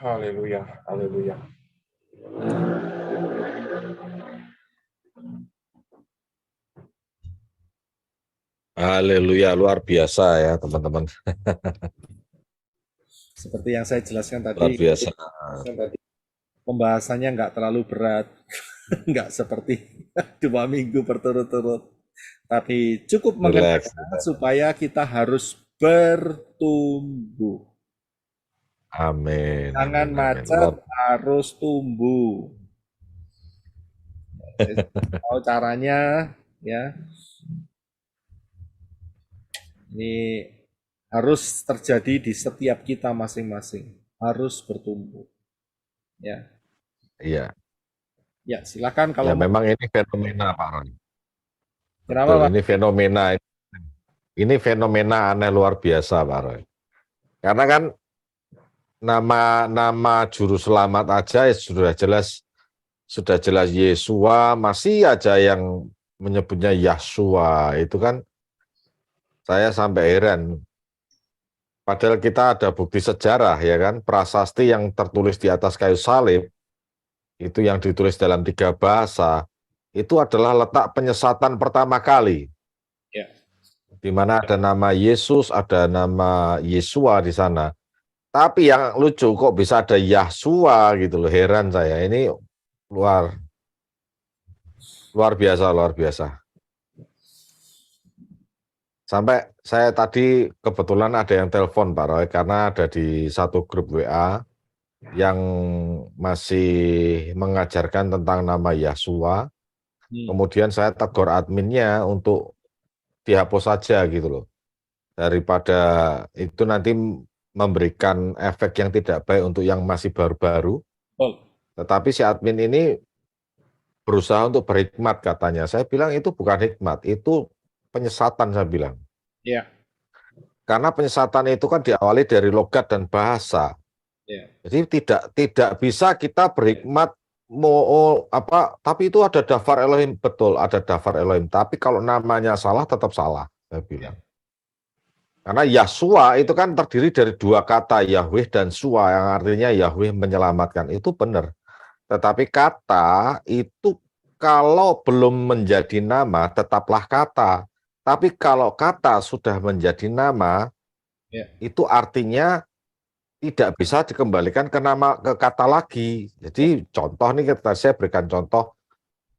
Haleluya, haleluya. Haleluya, luar biasa ya teman-teman. Seperti yang saya jelaskan Luar tadi, biasa. pembahasannya nggak terlalu berat, nggak seperti 2 minggu berturut-turut, tapi cukup mengena Relax. supaya kita harus bertumbuh. Amin, Jangan amin, amin. macet, harus tumbuh. Saya tahu caranya, ya. Ini harus terjadi di setiap kita masing-masing. Harus bertumbuh. Ya, Iya, ya silakan ya kalau mau. memang ini fenomena Pak Ron. Kenapa, Betul, Pak? ini fenomena. Ini fenomena aneh luar biasa Pak Ron. Karena kan nama juru selamat aja ya sudah jelas Yesua, masih aja yang menyebutnya Yahshua. Itu kan saya sampai heran. Padahal kita ada bukti sejarah ya kan, prasasti yang tertulis di atas kayu salib, itu yang ditulis dalam 3 bahasa, itu adalah letak penyesatan pertama kali. Ya. Di mana ada nama Yesus, ada nama Yesua di sana. Tapi yang lucu kok bisa ada Yahshua gitu loh, heran saya. Ini luar biasa, luar biasa. Sampai saya tadi kebetulan ada yang telepon Pak Roy, karena ada di satu grup WA yang masih mengajarkan tentang nama Yahshua. Kemudian saya tegur adminnya untuk dihapus saja gitu loh. Daripada itu nanti memberikan efek yang tidak baik untuk yang masih baru-baru. Tetapi si admin ini berusaha untuk berhikmat katanya. Saya bilang itu bukan hikmat, itu penyesatan saya bilang. Ya. Karena penyesatan itu kan diawali dari logat dan bahasa. Ya. Jadi tidak bisa kita berhikmat tapi itu ada dafar Elohim, betul ada dafar Elohim. Tapi kalau namanya salah tetap salah, saya bilang. Karena Yahshua itu kan terdiri dari 2 kata, Yahweh dan Shua, yang artinya Yahweh menyelamatkan. Itu benar. Tetapi kata itu kalau belum menjadi nama tetaplah kata. Tapi kalau kata sudah menjadi nama, itu artinya tidak bisa dikembalikan ke kata lagi. Jadi contoh nih, saya berikan contoh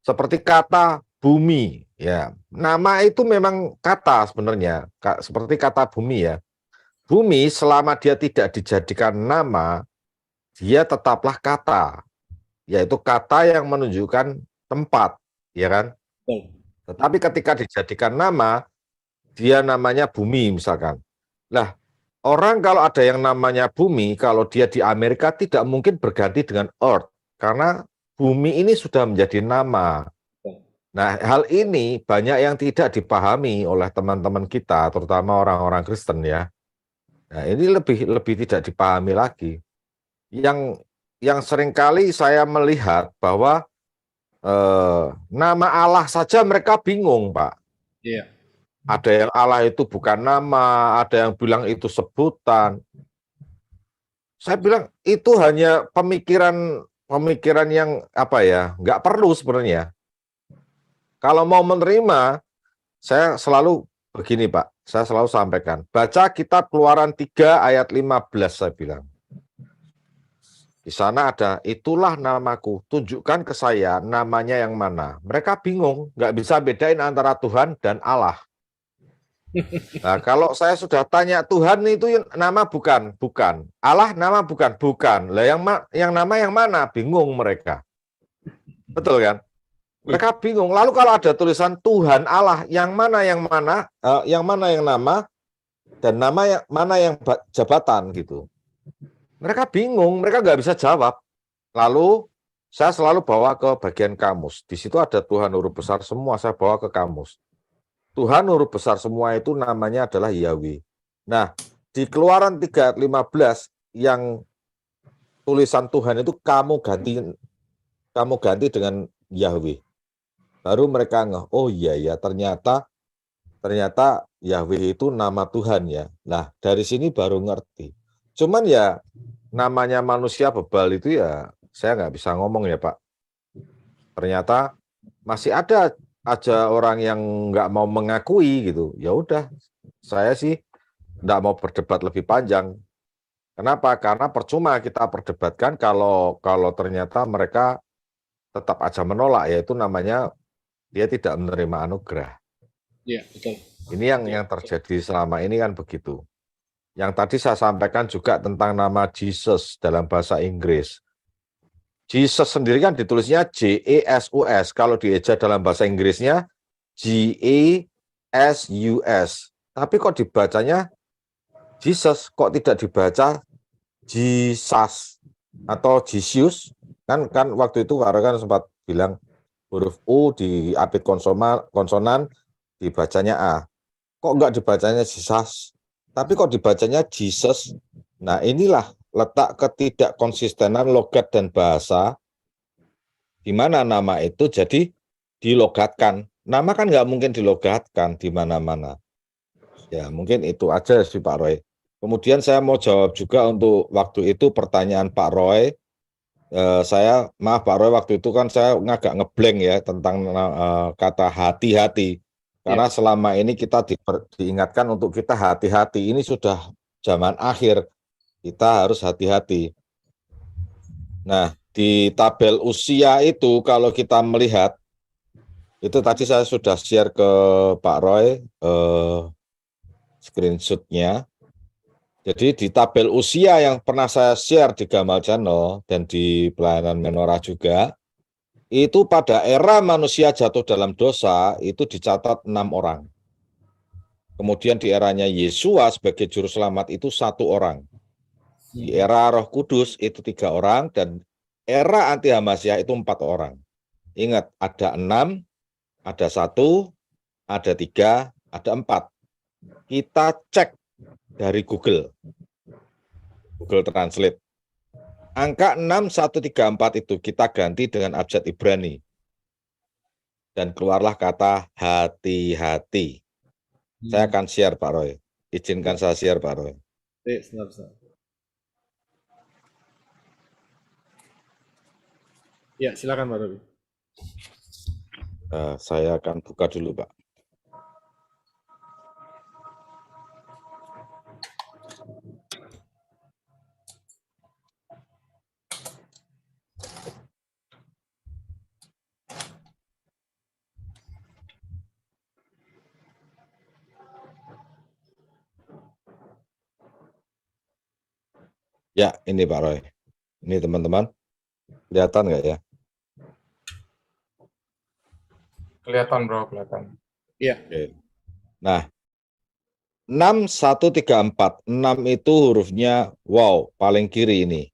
seperti kata bumi ya. Nama itu memang kata sebenarnya, seperti kata bumi ya. Bumi selama dia tidak dijadikan nama, dia tetaplah kata, yaitu kata yang menunjukkan tempat, ya kan? Tetapi ketika dijadikan nama, dia namanya bumi misalkan. Lah, orang kalau ada yang namanya bumi, kalau dia di Amerika tidak mungkin berganti dengan earth, karena bumi ini sudah menjadi nama. Nah, hal ini banyak yang tidak dipahami oleh teman-teman kita, terutama orang-orang Kristen ya. Nah, ini lebih tidak dipahami lagi. Yang seringkali saya melihat bahwa nama Allah saja mereka bingung, Pak. Iya. Ada yang Allah itu bukan nama, ada yang bilang itu sebutan. Saya bilang itu hanya pemikiran yang nggak perlu sebenarnya. Kalau mau menerima, saya selalu begini Pak, saya selalu sampaikan, baca kitab Keluaran 3 ayat 15 saya bilang. Di sana ada, itulah namaku, tunjukkan ke saya namanya yang mana. Mereka bingung, nggak bisa bedain antara Tuhan dan Allah. Nah, kalau saya sudah tanya Tuhan itu nama bukan, bukan. Allah nama bukan, bukan. Lah yang nama yang mana? Bingung mereka. Betul kan? Mereka bingung. Lalu kalau ada tulisan Tuhan Allah, yang mana yang nama dan nama yang mana yang jabatan gitu. Mereka bingung, mereka nggak bisa jawab. Lalu saya selalu bawa ke bagian kamus. Di situ ada Tuhan huruf besar semua, saya bawa ke kamus. Tuhan huruf besar semua itu namanya adalah Yahweh. Nah, di Keluaran 3:15 yang tulisan Tuhan itu kamu ganti dengan Yahweh. Baru mereka ngeh, oh iya ya, ternyata Yahweh itu nama Tuhan ya. Nah, dari sini baru ngerti. Cuman ya namanya manusia bebal itu ya saya nggak bisa ngomong ya Pak. Ternyata masih ada aja orang yang nggak mau mengakui gitu. Ya udah, saya sih nggak mau berdebat lebih panjang. Kenapa? Karena percuma kita perdebatkan kalau ternyata mereka tetap aja menolak, yaitu namanya dia tidak menerima anugerah. Iya, betul. Ini yang terjadi selama ini kan begitu. Yang tadi saya sampaikan juga tentang nama Jesus dalam bahasa Inggris. Jesus sendiri kan ditulisnya J-E-S-U-S. Kalau dieja dalam bahasa Inggrisnya G-E-S-U-S. Tapi kok dibacanya Jesus, kok tidak dibaca Jesus atau Jesus? Kan waktu itu Pak Roy kan sempat bilang huruf U diapit konsonan dibacanya A. Kok enggak dibacanya Jesus? Tapi kok dibacanya Jesus? Nah, inilah letak ketidakkonsistenan logat dan bahasa di mana nama itu jadi dilogatkan. Nama kan nggak mungkin dilogatkan di mana-mana. Ya, mungkin itu aja sih Pak Roy. Kemudian saya mau jawab juga untuk waktu itu pertanyaan Pak Roy. Maaf Pak Roy, waktu itu kan saya agak ngeblank ya tentang kata hati-hati. Karena selama ini kita diingatkan untuk kita hati-hati. Ini sudah zaman akhir, kita harus hati-hati. Nah, di tabel usia itu kalau kita melihat, itu tadi saya sudah share ke Pak Roy screenshot-nya. Jadi di tabel usia yang pernah saya share di Gamal Channel dan di pelayanan Menora juga, itu pada era manusia jatuh dalam dosa itu dicatat 6 orang. Kemudian di eranya Yesua sebagai juru selamat itu 1 orang. Di era Roh Kudus itu 3 orang dan era anti Hamasyah itu 4 orang. Ingat, ada 6, ada 1, ada 3, ada 4. Kita cek dari Google Translate. Angka 6134 itu kita ganti dengan abjad Ibrani. Dan keluarlah kata hati-hati. Saya akan share Pak Roy. Izinkan saya share Pak Roy. Sebentar. Ya, silakan Pak Robi. Saya akan buka dulu Pak. Ya, ini Pak Roy. Ini teman-teman. Kelihatan nggak ya? Kelihatan bro, kelihatan. Iya. Oke. Nah, 6134. 6 itu hurufnya wow, paling kiri ini.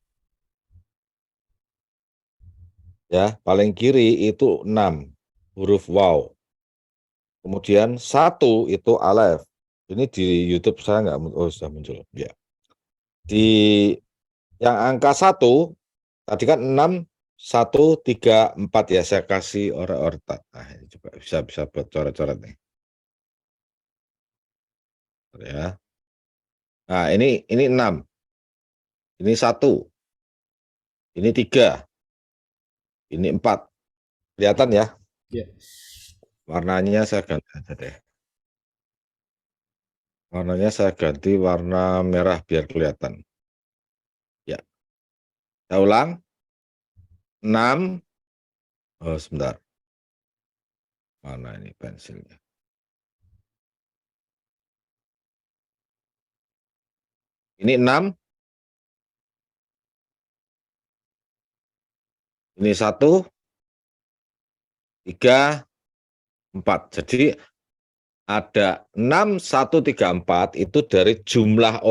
Ya, paling kiri itu 6. Huruf wow. Kemudian 1 itu alef. Ini di YouTube saya nggak, sudah muncul. Ya. Di yang angka 1 tadi kan 6, 1, 3, 4 ya, saya kasih oret-oretan. Nah, ini coba bisa buat coret-coret nih. Ya. Nah, ini 6. Ini 1. Ini 3. Ini 4. Kelihatan ya? Iya. Warnanya saya ganti aja deh. Warnanya saya ganti warna merah biar kelihatan. Ya. Saya ulang. 6. Oh, sebentar. Mana ini pensilnya? Ini 6. Ini 1, 3, 4. Jadi ada 6, 1, 3, 4 itu dari jumlah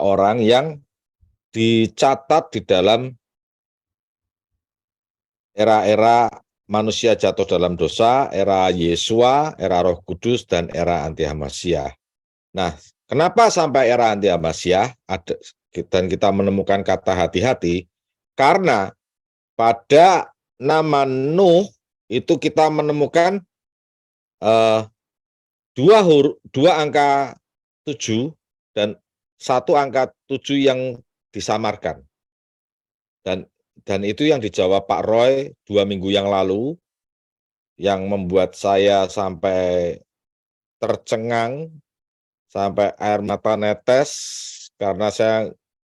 orang yang dicatat di dalam era-era manusia jatuh dalam dosa, era Yesua, era Roh Kudus, dan era anti Hamasyah. Nah, kenapa sampai era anti Hamasyah dan kita menemukan kata hati-hati? Karena pada nama Nuh itu kita menemukan dua angka 7 dan 1 angka 7 yang disamarkan. Dan itu yang dijawab Pak Roy 2 minggu yang lalu, yang membuat saya sampai tercengang, sampai air mata netes, karena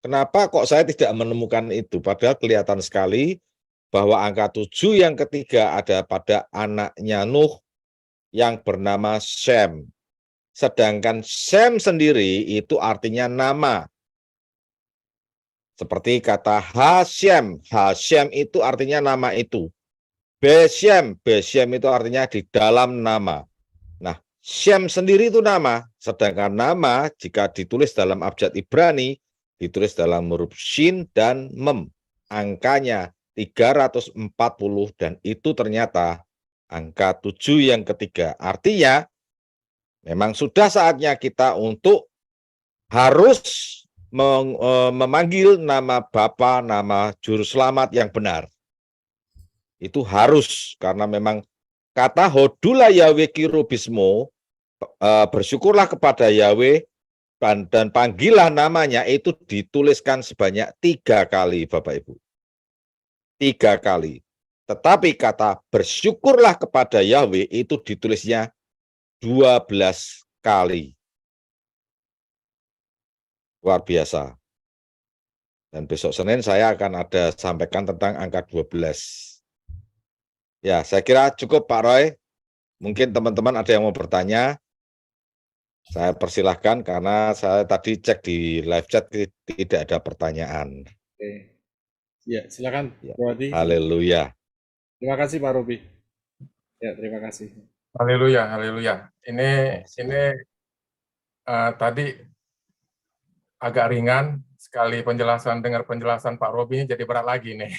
kenapa kok saya tidak menemukan itu, padahal kelihatan sekali bahwa angka 7 yang ketiga ada pada anaknya Nuh yang bernama Shem. Sedangkan Shem sendiri itu artinya nama. Seperti kata Hashem, Hashem itu artinya nama itu. Beshem, Beshem itu artinya di dalam nama. Nah, Shem sendiri itu nama, sedangkan nama jika ditulis dalam abjad Ibrani, ditulis dalam huruf Shin dan Mem. Angkanya 340 dan itu ternyata angka 7 yang ketiga. Artinya, memang sudah saatnya kita untuk harus memanggil nama Bapa, nama Juru Selamat yang benar. Itu harus, karena memang kata Hodula Yahweh Kirubismo, bersyukurlah kepada Yahweh, dan panggillah namanya, itu dituliskan sebanyak 3 kali, Bapak Ibu. 3 kali. Tetapi kata bersyukurlah kepada Yahweh itu ditulisnya 12 kali. Luar biasa. Dan besok Senin saya akan ada sampaikan tentang angka 12. Ya, saya kira cukup Pak Roy. Mungkin teman-teman ada yang mau bertanya. Saya persilahkan karena saya tadi cek di live chat tidak ada pertanyaan. Oke. Ya, silakan. Ya. Berarti. Haleluya. Terima kasih Pak Robi. Ya, terima kasih. Haleluya, haleluya. Ini tadi agak ringan sekali penjelasan, dengar penjelasan Pak Robi jadi berat lagi nih.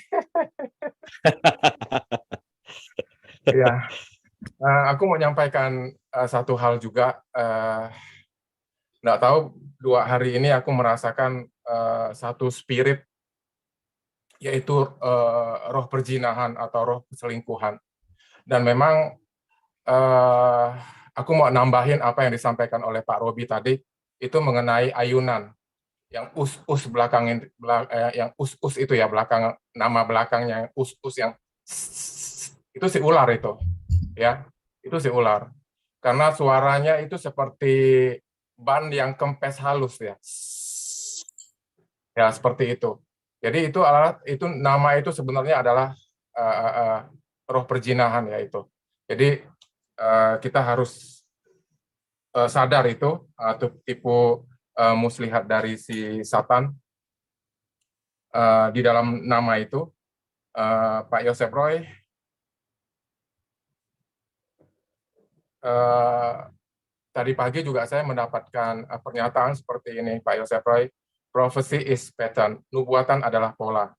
Ya, aku mau nyampaikan satu hal juga. Nggak tahu 2 hari ini aku merasakan satu spirit, yaitu roh perzinahan atau roh perselingkuhan. Dan memang aku mau nambahin apa yang disampaikan oleh Pak Robi tadi, itu mengenai ayunan yang us belakangnya, yang us itu ya, belakang nama belakangnya yang us yang itu si ular itu, ya, itu si ular. Karena suaranya itu seperti ban yang kempes halus ya, ya seperti itu. Jadi itu nama itu sebenarnya adalah roh perzinahan ya itu. Jadi kita harus sadar itu tipu muslihat dari si Satan di dalam nama itu. Pak Yosef Roy, tadi pagi juga saya mendapatkan pernyataan seperti ini, Pak Yosef Roy. Prophecy is pattern, nubuatan adalah pola.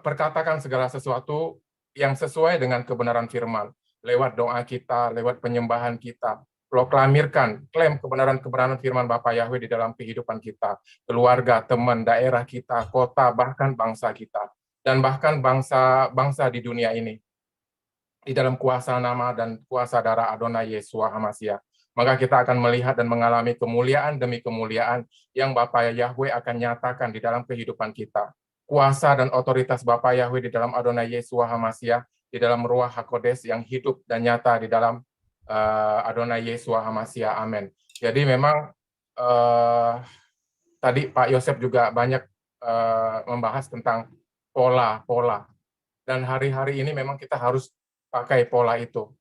Perkatakan segala sesuatu yang sesuai dengan kebenaran firman, lewat doa kita, lewat penyembahan kita. Proklamirkan, klaim kebenaran firman Bapa Yahweh di dalam kehidupan kita, keluarga, teman, daerah kita, kota, bahkan bangsa kita, dan bahkan bangsa di dunia ini, di dalam kuasa nama dan kuasa darah Adonai Yeshua HaMashiach. Maka kita akan melihat dan mengalami kemuliaan demi kemuliaan yang Bapa Yahweh akan nyatakan di dalam kehidupan kita. Kuasa dan otoritas Bapa Yahweh di dalam Adonai Yeshua HaMashiach, di dalam Ruach HaKodes yang hidup dan nyata di dalam Adonai Yeshua HaMashiach. Amin. Jadi memang tadi Pak Yosef juga banyak membahas tentang pola. Dan hari-hari ini memang kita harus pakai pola itu,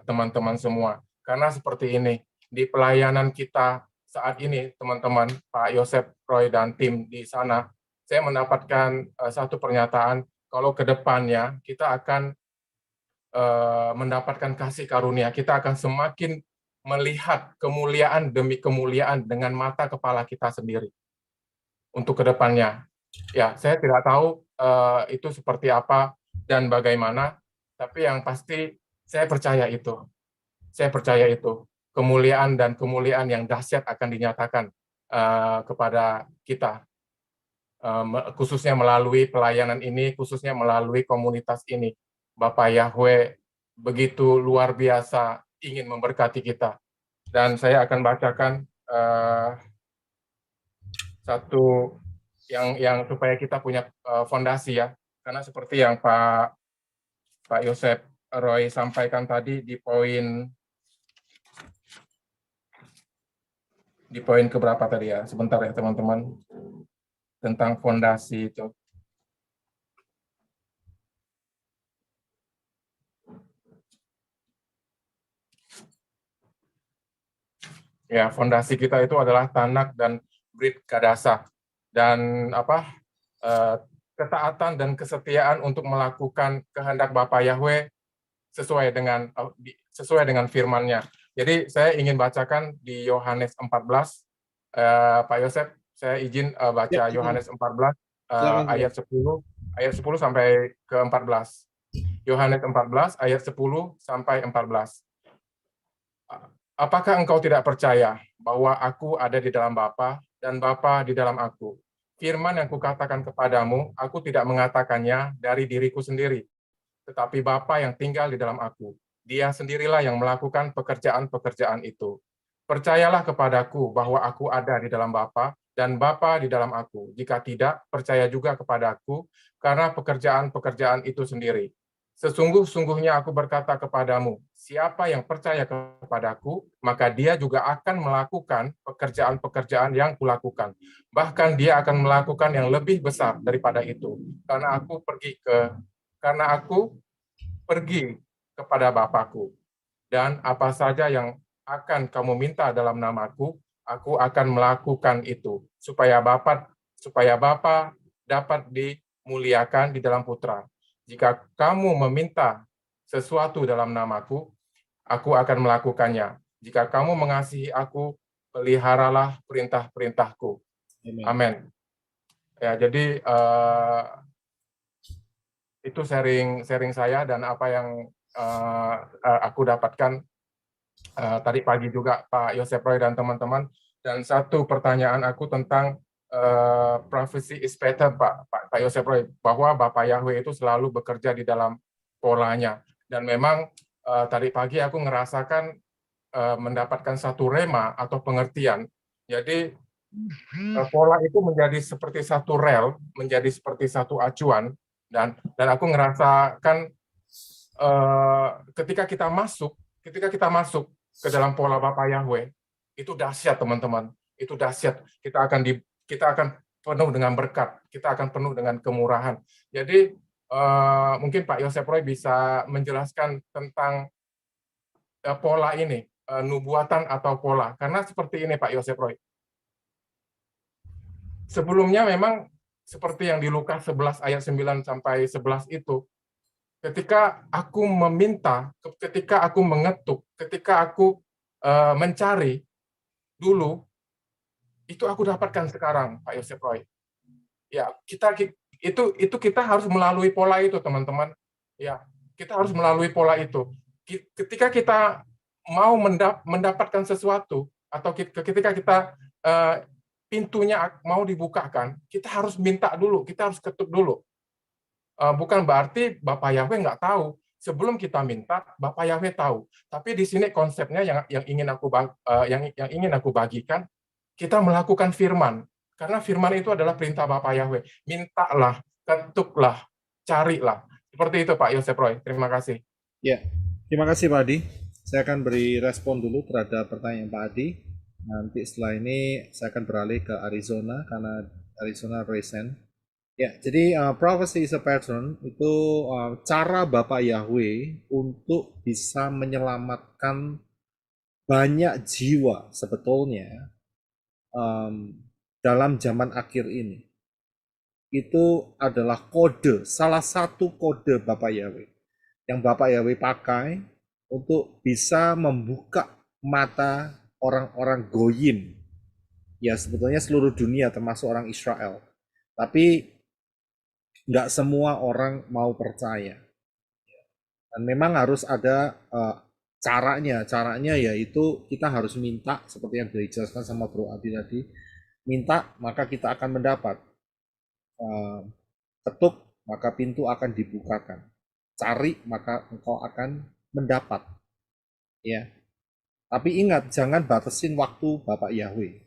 teman-teman semua. Karena seperti ini, di pelayanan kita saat ini, teman-teman, Pak Yosef, Roy, dan tim di sana, saya mendapatkan satu pernyataan, kalau ke depannya kita akan mendapatkan kasih karunia, kita akan semakin melihat kemuliaan demi kemuliaan dengan mata kepala kita sendiri untuk ke depannya. Ya, saya tidak tahu itu seperti apa dan bagaimana, tapi yang pasti saya percaya itu. Saya percaya itu. Kemuliaan dan kemuliaan yang dahsyat akan dinyatakan kepada kita. Khususnya melalui pelayanan ini, khususnya melalui komunitas ini. Bapak Yahweh begitu luar biasa ingin memberkati kita. Dan saya akan bacakan satu yang supaya kita punya fondasi ya. Karena seperti yang Pak Yosef Roy sampaikan tadi di poin keberapa tadi ya? Sebentar ya teman-teman, tentang fondasi itu. Ya, fondasi kita itu adalah Tanak dan Brit Kadasa, dan ketaatan dan kesetiaan untuk melakukan kehendak Bapa Yahweh sesuai dengan firman-Nya. Jadi saya ingin bacakan di Yohanes 14, Pak Yosef, saya izin baca Yohanes 14 ayat 10 sampai ke 14. Yohanes 14 ayat 10 sampai 14. Apakah engkau tidak percaya bahwa aku ada di dalam Bapa dan Bapa di dalam aku? Firman yang kukatakan kepadamu, aku tidak mengatakannya dari diriku sendiri, tetapi Bapa yang tinggal di dalam aku. Dia sendirilah yang melakukan pekerjaan-pekerjaan itu. Percayalah kepadaku bahwa aku ada di dalam Bapa dan Bapa di dalam aku. Jika tidak, percaya juga kepadaku karena pekerjaan-pekerjaan itu sendiri. Sesungguh-sungguhnya aku berkata kepadamu, siapa yang percaya kepadaku, maka dia juga akan melakukan pekerjaan-pekerjaan yang kulakukan. Bahkan dia akan melakukan yang lebih besar daripada itu, karena aku pergi kepada Bapakku. Dan apa saja yang akan kamu minta dalam namaku, aku akan melakukan itu, supaya Bapa dapat dimuliakan di dalam Putra. Jika kamu meminta sesuatu dalam namaku, aku akan melakukannya. Jika kamu mengasihi aku, peliharalah perintah-perintahku. Amin. Ya, jadi itu sharing saya dan apa yang aku dapatkan tadi pagi juga Pak Yosef Roy dan teman-teman. Dan satu pertanyaan aku tentang prophecy is pattern Pak Yosef Roy, bahwa Bapak Yahweh itu selalu bekerja di dalam polanya. Dan memang tadi pagi aku ngerasakan mendapatkan satu rema atau pengertian. Jadi pola itu menjadi seperti satu rel, menjadi seperti satu acuan, dan aku ngerasakan ketika kita masuk ke dalam pola Bapa Yahweh, itu dahsyat teman-teman, itu dahsyat. Kita akan penuh dengan berkat, kita akan penuh dengan kemurahan. Jadi mungkin Pak Yosef Roy bisa menjelaskan tentang pola ini, nubuatan atau pola. Karena seperti ini Pak Yosef Roy. Sebelumnya memang seperti yang di Lukas 11 ayat 9 sampai 11 itu, ketika aku meminta, ketika aku mengetuk, ketika aku mencari dulu, itu aku dapatkan sekarang, Pak Yosef Roy. Ya, kita harus melalui pola itu, teman-teman. Ya, kita harus melalui pola itu. Ketika kita mau mendapatkan sesuatu, atau ketika kita pintunya mau dibukakan, kita harus minta dulu, kita harus ketuk dulu. Bukan berarti Bapak Yahweh nggak tahu. Sebelum kita minta, Bapak Yahweh tahu. Tapi di sini konsepnya yang ingin aku bagikan, kita melakukan firman. Karena firman itu adalah perintah Bapak Yahweh. Mintalah, ketuklah, carilah. Seperti itu Pak Yosef Roy. Terima kasih. Ya, terima kasih Pak Adi. Saya akan beri respon dulu terhadap pertanyaan Pak Adi. Nanti setelah ini saya akan beralih ke Arizona karena Arizona recent. Ya, jadi prophecy is a pattern itu cara Bapak Yahweh untuk bisa menyelamatkan banyak jiwa sebetulnya dalam zaman akhir ini. Itu adalah kode, salah satu kode Bapak Yahweh yang Bapak Yahweh pakai untuk bisa membuka mata orang-orang goyim. Ya sebetulnya seluruh dunia termasuk orang Israel. Tapi nggak semua orang mau percaya. Dan memang harus ada caranya. Caranya yaitu kita harus minta seperti yang dijelaskan sama Bro Adi tadi. Minta maka kita akan mendapat. Ketuk maka pintu akan dibukakan. Cari maka engkau akan mendapat. Ya. Tapi ingat jangan batasin waktu Bapak Yahweh.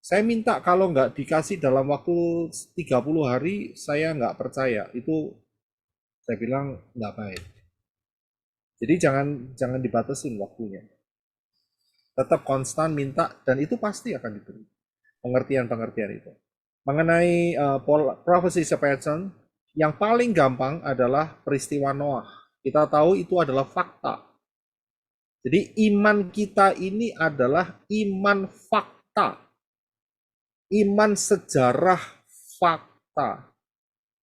Saya minta kalau nggak dikasih dalam waktu 30 hari, saya nggak percaya. Itu saya bilang nggak baik. Jadi jangan dibatasin waktunya. Tetap konstan minta dan itu pasti akan diberi. Pengertian-pengertian itu. Mengenai prophecy is a pattern, yang paling gampang adalah peristiwa Noah. Kita tahu itu adalah fakta. Jadi iman kita ini adalah iman fakta. Iman sejarah fakta.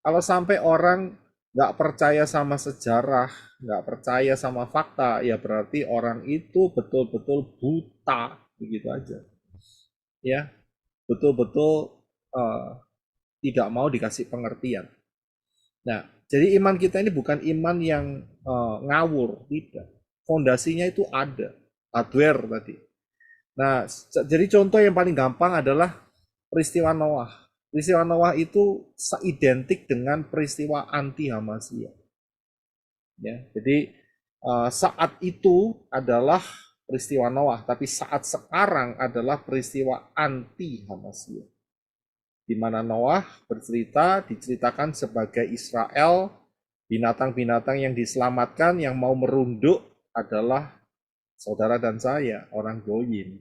Kalau sampai orang nggak percaya sama sejarah, nggak percaya sama fakta, ya berarti orang itu betul-betul buta, begitu aja. Ya, betul-betul tidak mau dikasih pengertian. Nah, jadi iman kita ini bukan iman yang ngawur, tidak. Fondasinya itu ada, hardware tadi. Nah, jadi contoh yang paling gampang adalah peristiwa Noah. Peristiwa Noah itu identik dengan peristiwa anti Hamasiyah. Ya, jadi saat itu adalah peristiwa Noah, tapi saat sekarang adalah peristiwa anti Hamasiyah. Di mana Noah diceritakan sebagai Israel, binatang-binatang yang diselamatkan yang mau merunduk adalah saudara dan saya, orang Goyim.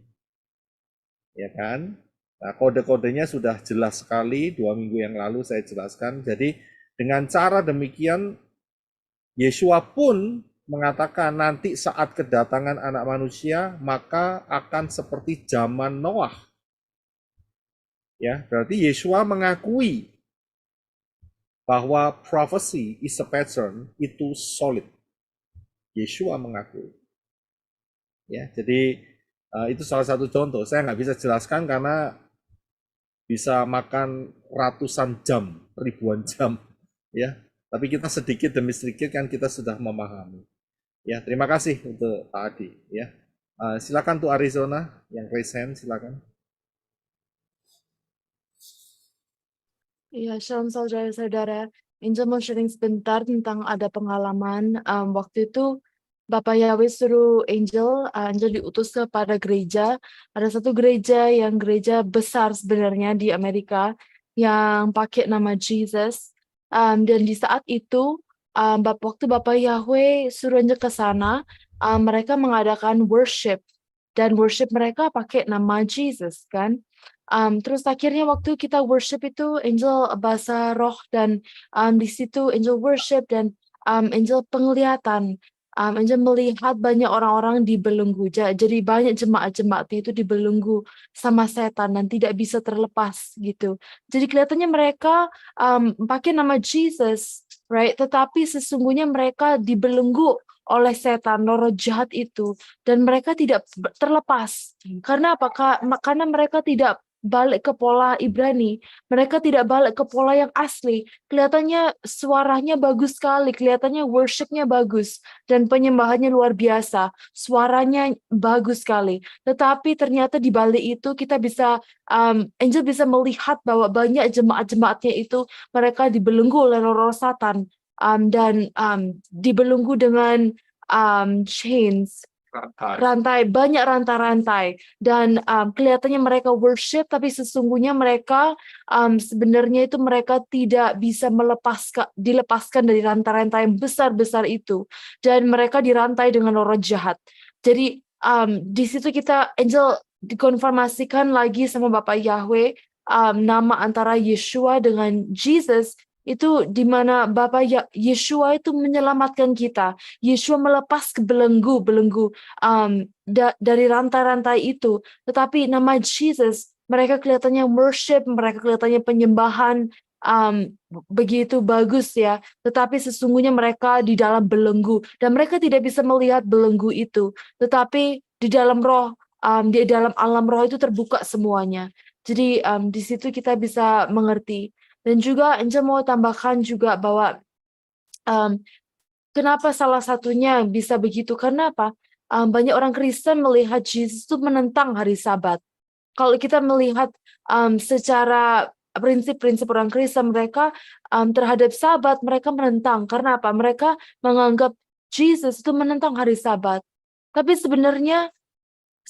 Ya kan? Nah, kode-kodenya sudah jelas sekali, 2 minggu yang lalu saya jelaskan. Jadi dengan cara demikian, Yesua pun mengatakan nanti saat kedatangan anak manusia, maka akan seperti zaman Noah. Ya, berarti Yesua mengakui bahwa prophecy is a pattern itu solid. Yesua mengakui. Ya, jadi itu salah satu contoh. Saya nggak bisa jelaskan karena bisa makan ratusan jam, ribuan jam, ya. Tapi kita sedikit demi sedikit kan kita sudah memahami. Ya, terima kasih untuk Pak Adi. Ya, silakan tuh Arizona yang raise hand, silakan. Ya, shalom saudara-saudara. Angel mau sharing sebentar tentang ada pengalaman. Waktu itu Bapak Yahweh suruh Angel diutus kepada gereja. Ada satu gereja yang gereja besar sebenarnya di Amerika yang pakai nama Jesus. Dan di saat itu, waktu Bapak Yahweh suruh Angel ke sana, mereka mengadakan worship. Dan worship mereka pakai nama Jesus, kan? Terus akhirnya waktu kita worship itu Angel bahasa roh dan di situ Angel worship dan Angel penglihatan. Angel melihat banyak orang-orang dibelenggu. Jadi banyak jemaat-jemaat itu dibelenggu sama setan dan tidak bisa terlepas gitu. Jadi kelihatannya mereka pakai nama Jesus, right? Tetapi sesungguhnya mereka dibelenggu oleh setan, roh jahat itu, dan mereka tidak terlepas. Karena apa? Karena mereka tidak balik ke pola Ibrani, mereka tidak balik ke pola yang asli. Kelihatannya suaranya bagus sekali, kelihatannya worshipnya bagus, dan penyembahannya luar biasa, suaranya bagus sekali. Tetapi ternyata di balik itu kita bisa, Angel bisa melihat bahwa banyak jemaat-jemaatnya itu mereka dibelenggu oleh roh Satan, dan dibelenggu dengan chains, rantai, banyak rantai-rantai, dan kelihatannya mereka worship, tapi sesungguhnya mereka sebenarnya itu mereka tidak bisa dilepaskan dari rantai-rantai yang besar-besar itu, dan mereka dirantai dengan roh jahat. Jadi di situ Angel dikonfirmasikan lagi sama Bapak Yahweh, nama antara Yeshua dengan Jesus itu di mana Bapak Yeshua itu menyelamatkan kita. Yeshua melepas belenggu dari rantai-rantai itu. Tetapi nama Jesus, mereka kelihatannya worship, mereka kelihatannya penyembahan begitu bagus ya. Tetapi sesungguhnya mereka di dalam belenggu dan mereka tidak bisa melihat belenggu itu. Tetapi di dalam roh, di dalam alam roh itu terbuka semuanya. Jadi di situ kita bisa mengerti. Dan juga Angel mau tambahkan juga bahwa kenapa salah satunya bisa begitu? Karena apa? Banyak orang Kristen melihat Yesus itu menentang hari Sabat. Kalau kita melihat secara prinsip-prinsip orang Kristen, mereka terhadap Sabat mereka menentang. Karena apa? Mereka menganggap Yesus itu menentang hari Sabat. Tapi sebenarnya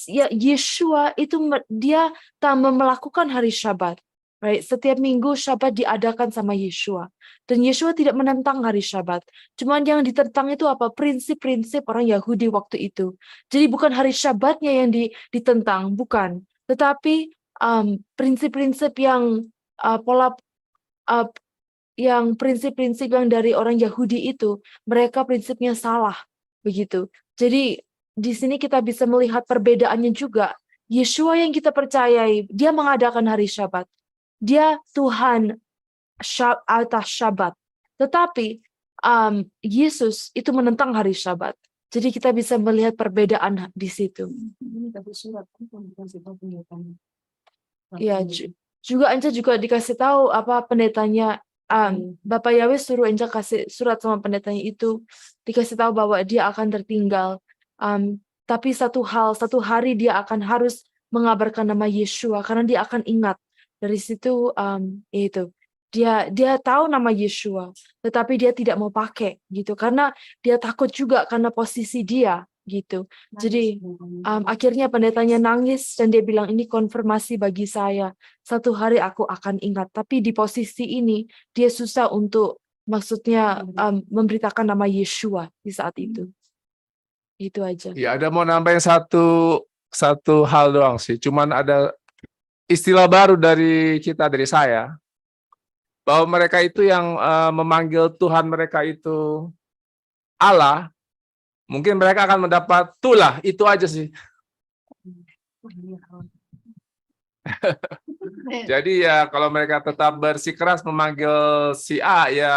ya Yeshua itu dia tak melakukan hari Syabat. Right? Setiap minggu Syabat diadakan sama Yeshua. Dan Yeshua tidak menentang hari Syabat. Cuman yang ditentang itu apa? Prinsip-prinsip orang Yahudi waktu itu. Jadi bukan hari Syabatnya yang ditentang, bukan. Tetapi prinsip-prinsip yang pola yang prinsip-prinsip yang dari orang Yahudi itu, mereka prinsipnya salah, begitu. Jadi di sini kita bisa melihat perbedaannya juga. Yeshua yang kita percayai, dia mengadakan hari Syabat. Dia Tuhan atas Syabat. Tetapi Yesus itu menentang hari Syabat. Jadi kita bisa melihat perbedaan di situ. Ya, juga Anja juga dikasih tahu apa pendetanya. Bapak Yahweh suruh Anja kasih surat sama pendetanya itu, dikasih tahu bahwa dia akan tertinggal. Tapi satu hari dia akan harus mengabarkan nama Yeshua karena dia akan ingat. Dari situ itu dia tahu nama Yeshua, tetapi dia tidak mau pakai gitu karena dia takut juga karena posisi dia gitu. Jadi akhirnya pendetanya nangis dan dia bilang ini konfirmasi bagi saya. Satu hari aku akan ingat, tapi di posisi ini dia susah untuk maksudnya memberitakan nama Yeshua di saat itu. Itu aja. Ya, ada mau nambahin satu hal doang sih. Cuman ada istilah baru dari saya, bahwa mereka itu yang memanggil Tuhan mereka itu Allah, mungkin mereka akan mendapat tulah, itu aja sih. Jadi ya kalau mereka tetap bersikeras memanggil si A, ya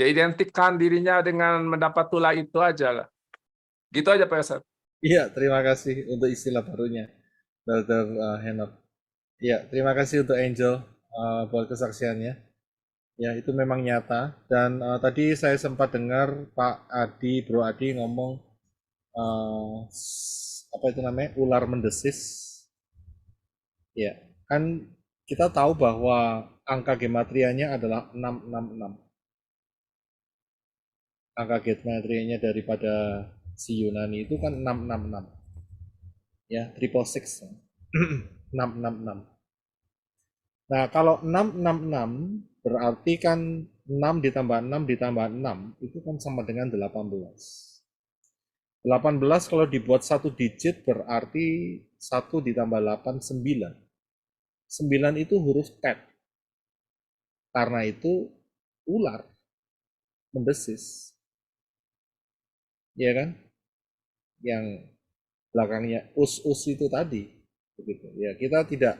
identikkan dirinya dengan mendapat tulah itu aja lah. Gitu aja Pak Yosef. Iya, terima kasih untuk istilah barunya, Brother Henok. Iya, terima kasih untuk Angel buat kesaksiannya. Ya, itu memang nyata. Dan tadi saya sempat dengar Pak Adi, Bro Adi ngomong apa itu namanya, ular mendesis. Ya, kan kita tahu bahwa angka gematrianya adalah 666. Angka gematrianya daripada si Yunani itu kan 666. Ya, 666. 666. Nah, kalau 666 berarti kan 6 ditambah 6 ditambah 6 itu kan sama dengan 18. 18 kalau dibuat satu digit berarti 1 ditambah 8, 9. 9 itu huruf tet. Karena itu ular mendesis. Ya kan? Yang belakangnya us-us itu tadi. Begitu. Ya, kita tidak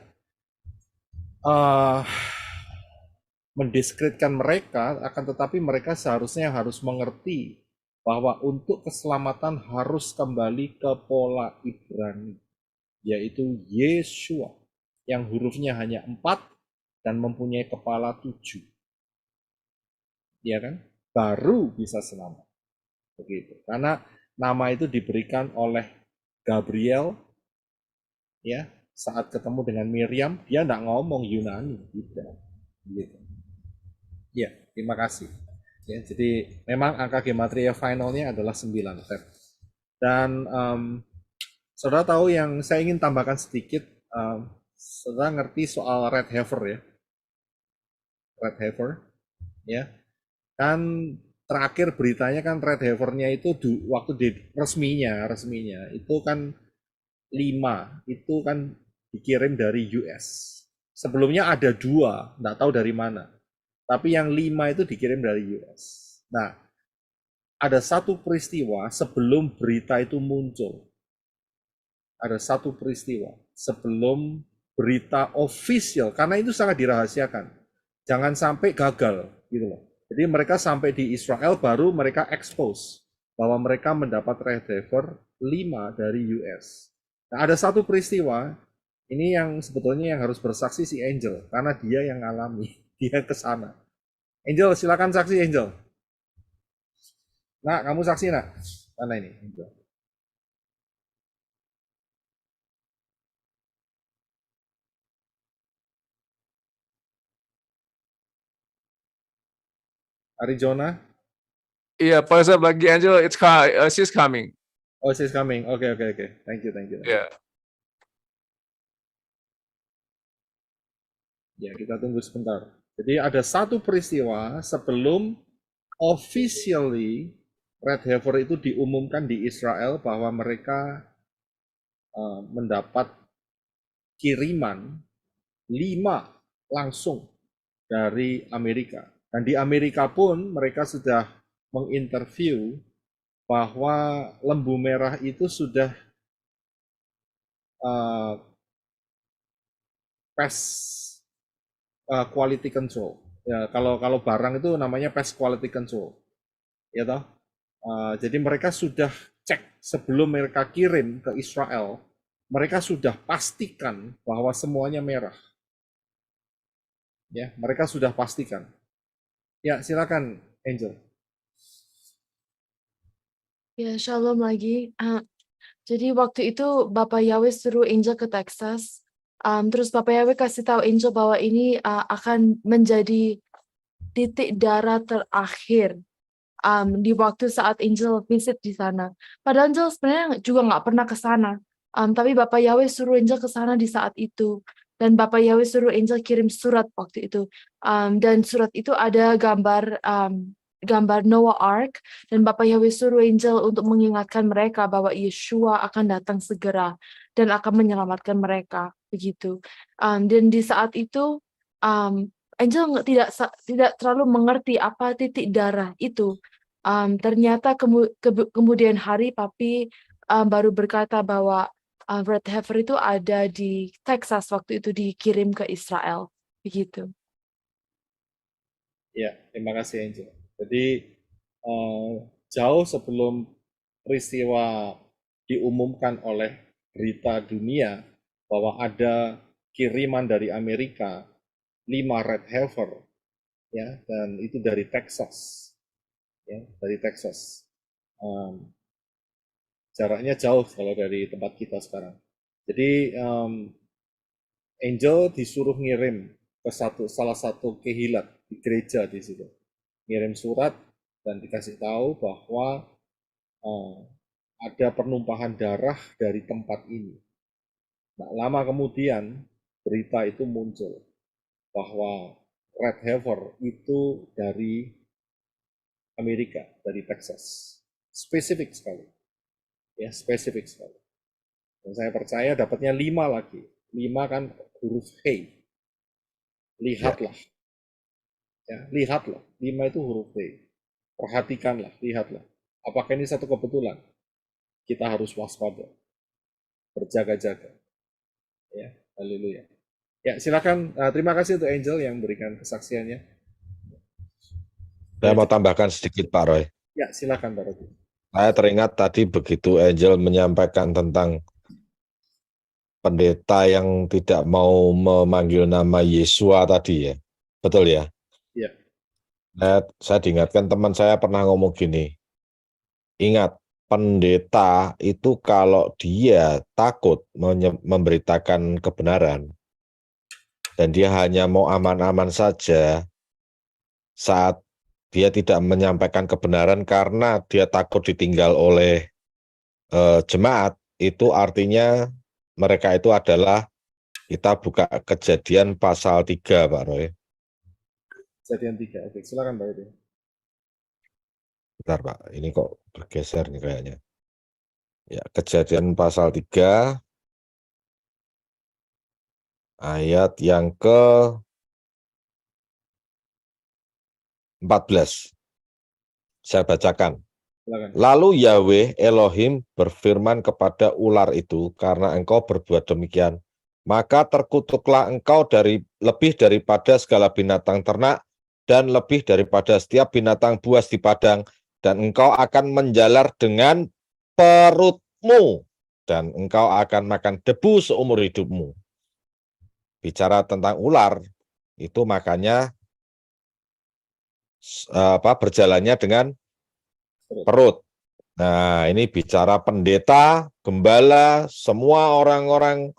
mendiskreditkan mereka, akan tetapi mereka seharusnya harus mengerti bahwa untuk keselamatan harus kembali ke pola Ibrani, yaitu Yeshua, yang hurufnya hanya 4 dan mempunyai kepala 7. Ya kan? Baru bisa selamat. Begitu. Karena nama itu diberikan oleh Gabriel, ya, saat ketemu dengan Miriam, dia tidak ngomong Yunani, tidak. Gitu. Ya, terima kasih. Ya, jadi memang angka gematria finalnya adalah 9. Dan saudara tahu yang saya ingin tambahkan sedikit, saudara ngerti soal red heifer ya? Red heifer, ya. Kan terakhir beritanya kan red heifernya itu waktu di resminya itu kan 5 itu kan dikirim dari US. Sebelumnya ada 2, nggak tahu dari mana. Tapi yang 5 itu dikirim dari US. Nah, ada satu peristiwa sebelum berita itu muncul. Ada satu peristiwa sebelum berita official, karena itu sangat dirahasiakan. Jangan sampai gagal, gitu loh. Jadi mereka sampai di Israel baru mereka expose bahwa mereka mendapat red heifer 5 dari US. Nah, ada satu peristiwa, ini yang sebetulnya yang harus bersaksi si Angel, karena dia yang ngalami, dia ke sana. Angel, silakan saksi Angel. Nah, kamu saksi nak? Mana ini? Angel. Arizona? Iya, Pak Yosef lagi Angel, she's coming. Oh, she's coming. Oke. Thank you. Ya. Ya, kita tunggu sebentar. Jadi ada satu peristiwa sebelum officially Red Heifer itu diumumkan di Israel bahwa mereka mendapat kiriman 5 langsung dari Amerika. Dan di Amerika pun mereka sudah menginterview bahwa lembu merah itu sudah pest quality control. Ya, kalau barang itu namanya pest quality control. Ya toh? Jadi mereka sudah cek sebelum mereka kirim ke Israel, mereka sudah pastikan bahwa semuanya merah. Ya, mereka sudah pastikan. Ya, silakan Angel. Ya, shalom lagi. Jadi waktu itu Bapak Yahweh suruh Angel ke Texas. Terus Bapak Yahweh kasih tahu Angel bahwa ini akan menjadi titik darah terakhir di waktu saat Angel visit di sana. Padahal Angel sebenarnya juga nggak pernah ke sana. Tapi Bapak Yahweh suruh Angel ke sana di saat itu. Dan Bapak Yahweh suruh Angel kirim surat waktu itu. Dan surat itu ada gambar Noah Ark, dan Bapak Yahweh suruh Angel untuk mengingatkan mereka bahwa Yeshua akan datang segera dan akan menyelamatkan mereka, begitu. Dan di saat itu Angel tidak terlalu mengerti apa titik darah itu. Ternyata kemudian hari Papi baru berkata bahwa Red Heifer itu ada di Texas waktu itu dikirim ke Israel, begitu. Ya, terima kasih Angel. Jadi jauh sebelum peristiwa diumumkan oleh berita dunia bahwa ada kiriman dari Amerika 5 Red Heifer, ya, dan itu dari Texas, ya, dari Texas. Jaraknya jauh kalau dari tempat kita sekarang. Jadi Angel disuruh ngirim ke salah satu kehilat di gereja di situ, ngirim surat dan dikasih tahu bahwa ada penumpahan darah dari tempat ini. Nah, lama kemudian berita itu muncul bahwa Red Heifer itu dari Amerika, dari Texas. Spesifik sekali. Ya, spesifik sekali. Dan saya percaya dapatnya 5 lagi. 5 kan huruf H. Lihatlah. Ya, lihatlah. 5 itu huruf H. Perhatikanlah, lihatlah. Apakah ini satu kebetulan? Kita harus waspada. Berjaga-jaga. Ya, haleluya. Ya, silakan. Terima kasih untuk Angel yang memberikan kesaksiannya. Saya mau tambahkan sedikit Pak Roy. Ya, silakan Pak Roy. Saya teringat tadi begitu Angel menyampaikan tentang pendeta yang tidak mau memanggil nama Yesua tadi ya. Betul ya? Iya. Saya diingatkan teman saya pernah ngomong gini. Ingat, pendeta itu kalau dia takut memberitakan kebenaran dan dia hanya mau aman-aman saja saat dia tidak menyampaikan kebenaran karena dia takut ditinggal oleh jemaat, itu artinya mereka itu adalah, kita buka Kejadian pasal 3 Pak Roy. Kejadian 3. Oke, silakan Pak Roy. Bentar Pak, ini kok bergeser nih kayaknya. Ya, Kejadian pasal 3 ayat yang ke-14. Saya bacakan. Silakan. Lalu Yahweh Elohim berfirman kepada ular itu, karena engkau berbuat demikian, maka terkutuklah engkau lebih daripada segala binatang ternak dan lebih daripada setiap binatang buas di padang, dan engkau akan menjalar dengan perutmu, dan engkau akan makan debu seumur hidupmu. Bicara tentang ular, itu makanya berjalannya dengan perut. Nah, ini bicara pendeta, gembala, semua orang-orang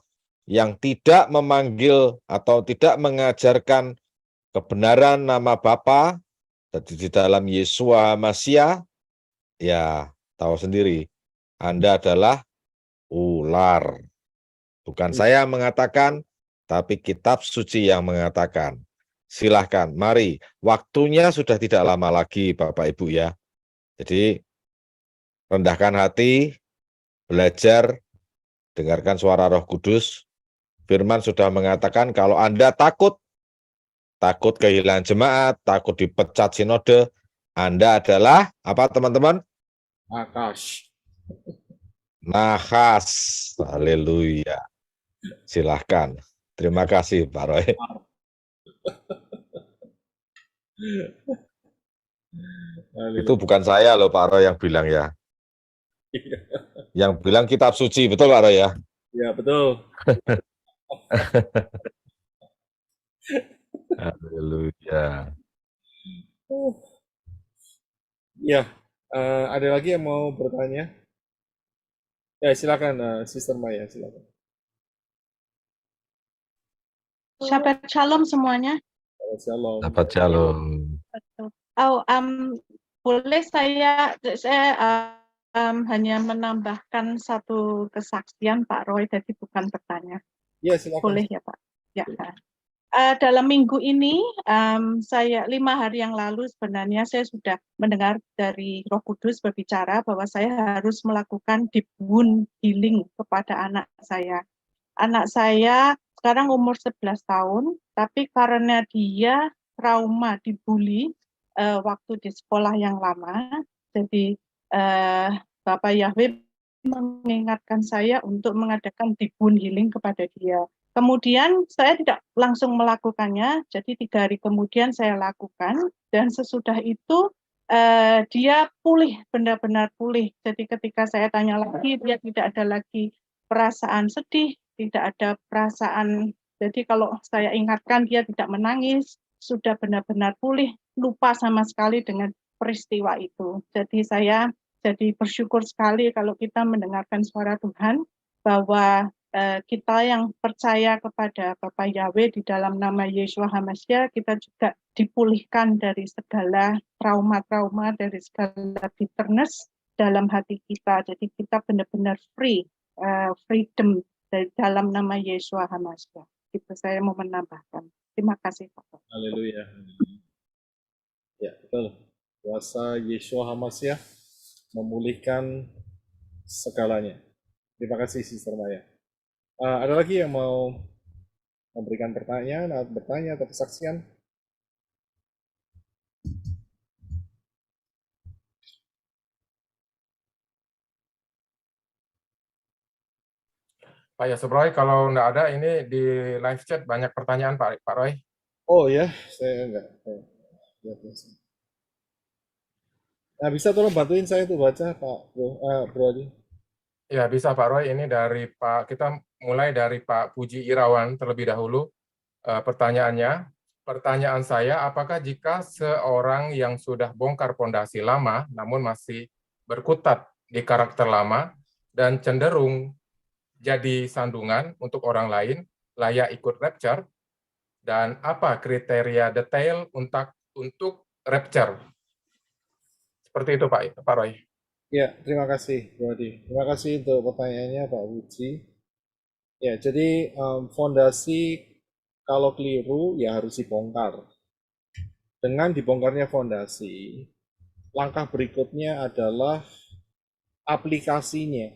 yang tidak memanggil atau tidak mengajarkan kebenaran nama Bapa di dalam Yeshua Masia, ya tahu sendiri Anda adalah ular. Bukan saya mengatakan, tapi kitab suci yang mengatakan. Silahkan, mari. Waktunya sudah tidak lama lagi, Bapak Ibu ya. Jadi, rendahkan hati, belajar, dengarkan suara Roh Kudus. Firman sudah mengatakan kalau Anda takut kehilangan jemaat, takut dipecat sinode, Anda adalah apa teman-teman? Akash. Nahas. Haleluya. Silahkan. Terima kasih Pak Roy. Itu bukan saya loh Pak Roy yang bilang ya. Yang bilang kitab suci, betul Pak Roy ya? Ya, betul. Haleluya. Ya, ada lagi yang mau bertanya? Ya, silakan, Sister Maya, silakan. Shabbat Shalom semuanya. Shalom. Dapat shalom. Oh, boleh saya hanya menambahkan satu kesaksian Pak Roy, jadi bukan bertanya. Ya, silakan. Boleh ya Pak? Ya. Dalam minggu ini, 5 hari yang lalu sebenarnya saya sudah mendengar dari Roh Kudus berbicara bahwa saya harus melakukan deep wound healing kepada anak saya. Anak saya sekarang umur 11 tahun, tapi karena dia trauma dibully waktu di sekolah yang lama, jadi Bapak Yahweh mengingatkan saya untuk mengadakan deep wound healing kepada dia. Kemudian saya tidak langsung melakukannya, jadi 3 hari kemudian saya lakukan, dan sesudah itu dia pulih, benar-benar pulih. Jadi ketika saya tanya lagi, dia tidak ada lagi perasaan sedih, tidak ada perasaan, jadi kalau saya ingatkan dia tidak menangis, sudah benar-benar pulih, lupa sama sekali dengan peristiwa itu. Jadi saya bersyukur sekali kalau kita mendengarkan suara Tuhan, bahwa kita yang percaya kepada Bapa Yahweh di dalam nama Yeshua HaMashiach, kita juga dipulihkan dari segala trauma-trauma, dari segala bitterness dalam hati kita. Jadi kita benar-benar freedom dari dalam nama Yeshua HaMashiach. Itu saya mau menambahkan. Terima kasih Pak. Haleluya. Ya, betul. Kuasa Yeshua HaMashiach memulihkan segalanya. Terima kasih Sister Maya. Ada lagi yang mau memberikan pertanyaan atau kesaksian? Pak Yosef Roy, kalau nggak ada, ini di live chat banyak pertanyaan Pak Roy. Oh ya, saya enggak. Nah, bisa tolong bantuin saya tuh baca Pak Bro Adi? Ya bisa Pak Roy, ini dari kita mulai dari Pak Puji Irawan terlebih dahulu. Pertanyaan saya, apakah jika seorang yang sudah bongkar pondasi lama, namun masih berkutat di karakter lama, dan cenderung jadi sandungan untuk orang lain, layak ikut rapture, dan apa kriteria detail untuk rapture? Seperti itu Pak Roy. Ya, terima kasih Bro Adi. Terima kasih untuk pertanyaannya Pak Puji. Ya, jadi fondasi kalau keliru ya harus dibongkar. Dengan dibongkarnya fondasi, langkah berikutnya adalah aplikasinya.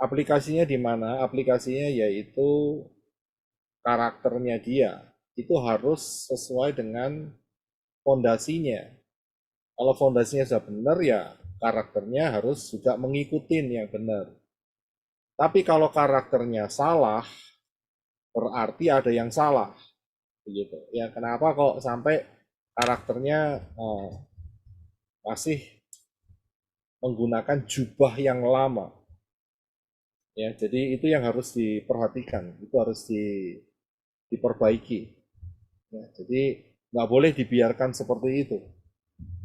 Aplikasinya di mana? Aplikasinya yaitu karakternya dia. Itu harus sesuai dengan fondasinya. Kalau fondasinya sudah benar, ya karakternya harus juga mengikuti yang benar. Tapi kalau karakternya salah, berarti ada yang salah. Begitu. Ya, kenapa kok sampai karakternya masih menggunakan jubah yang lama? Ya, jadi itu yang harus diperhatikan, itu harus diperbaiki. Ya, jadi nggak boleh dibiarkan seperti itu.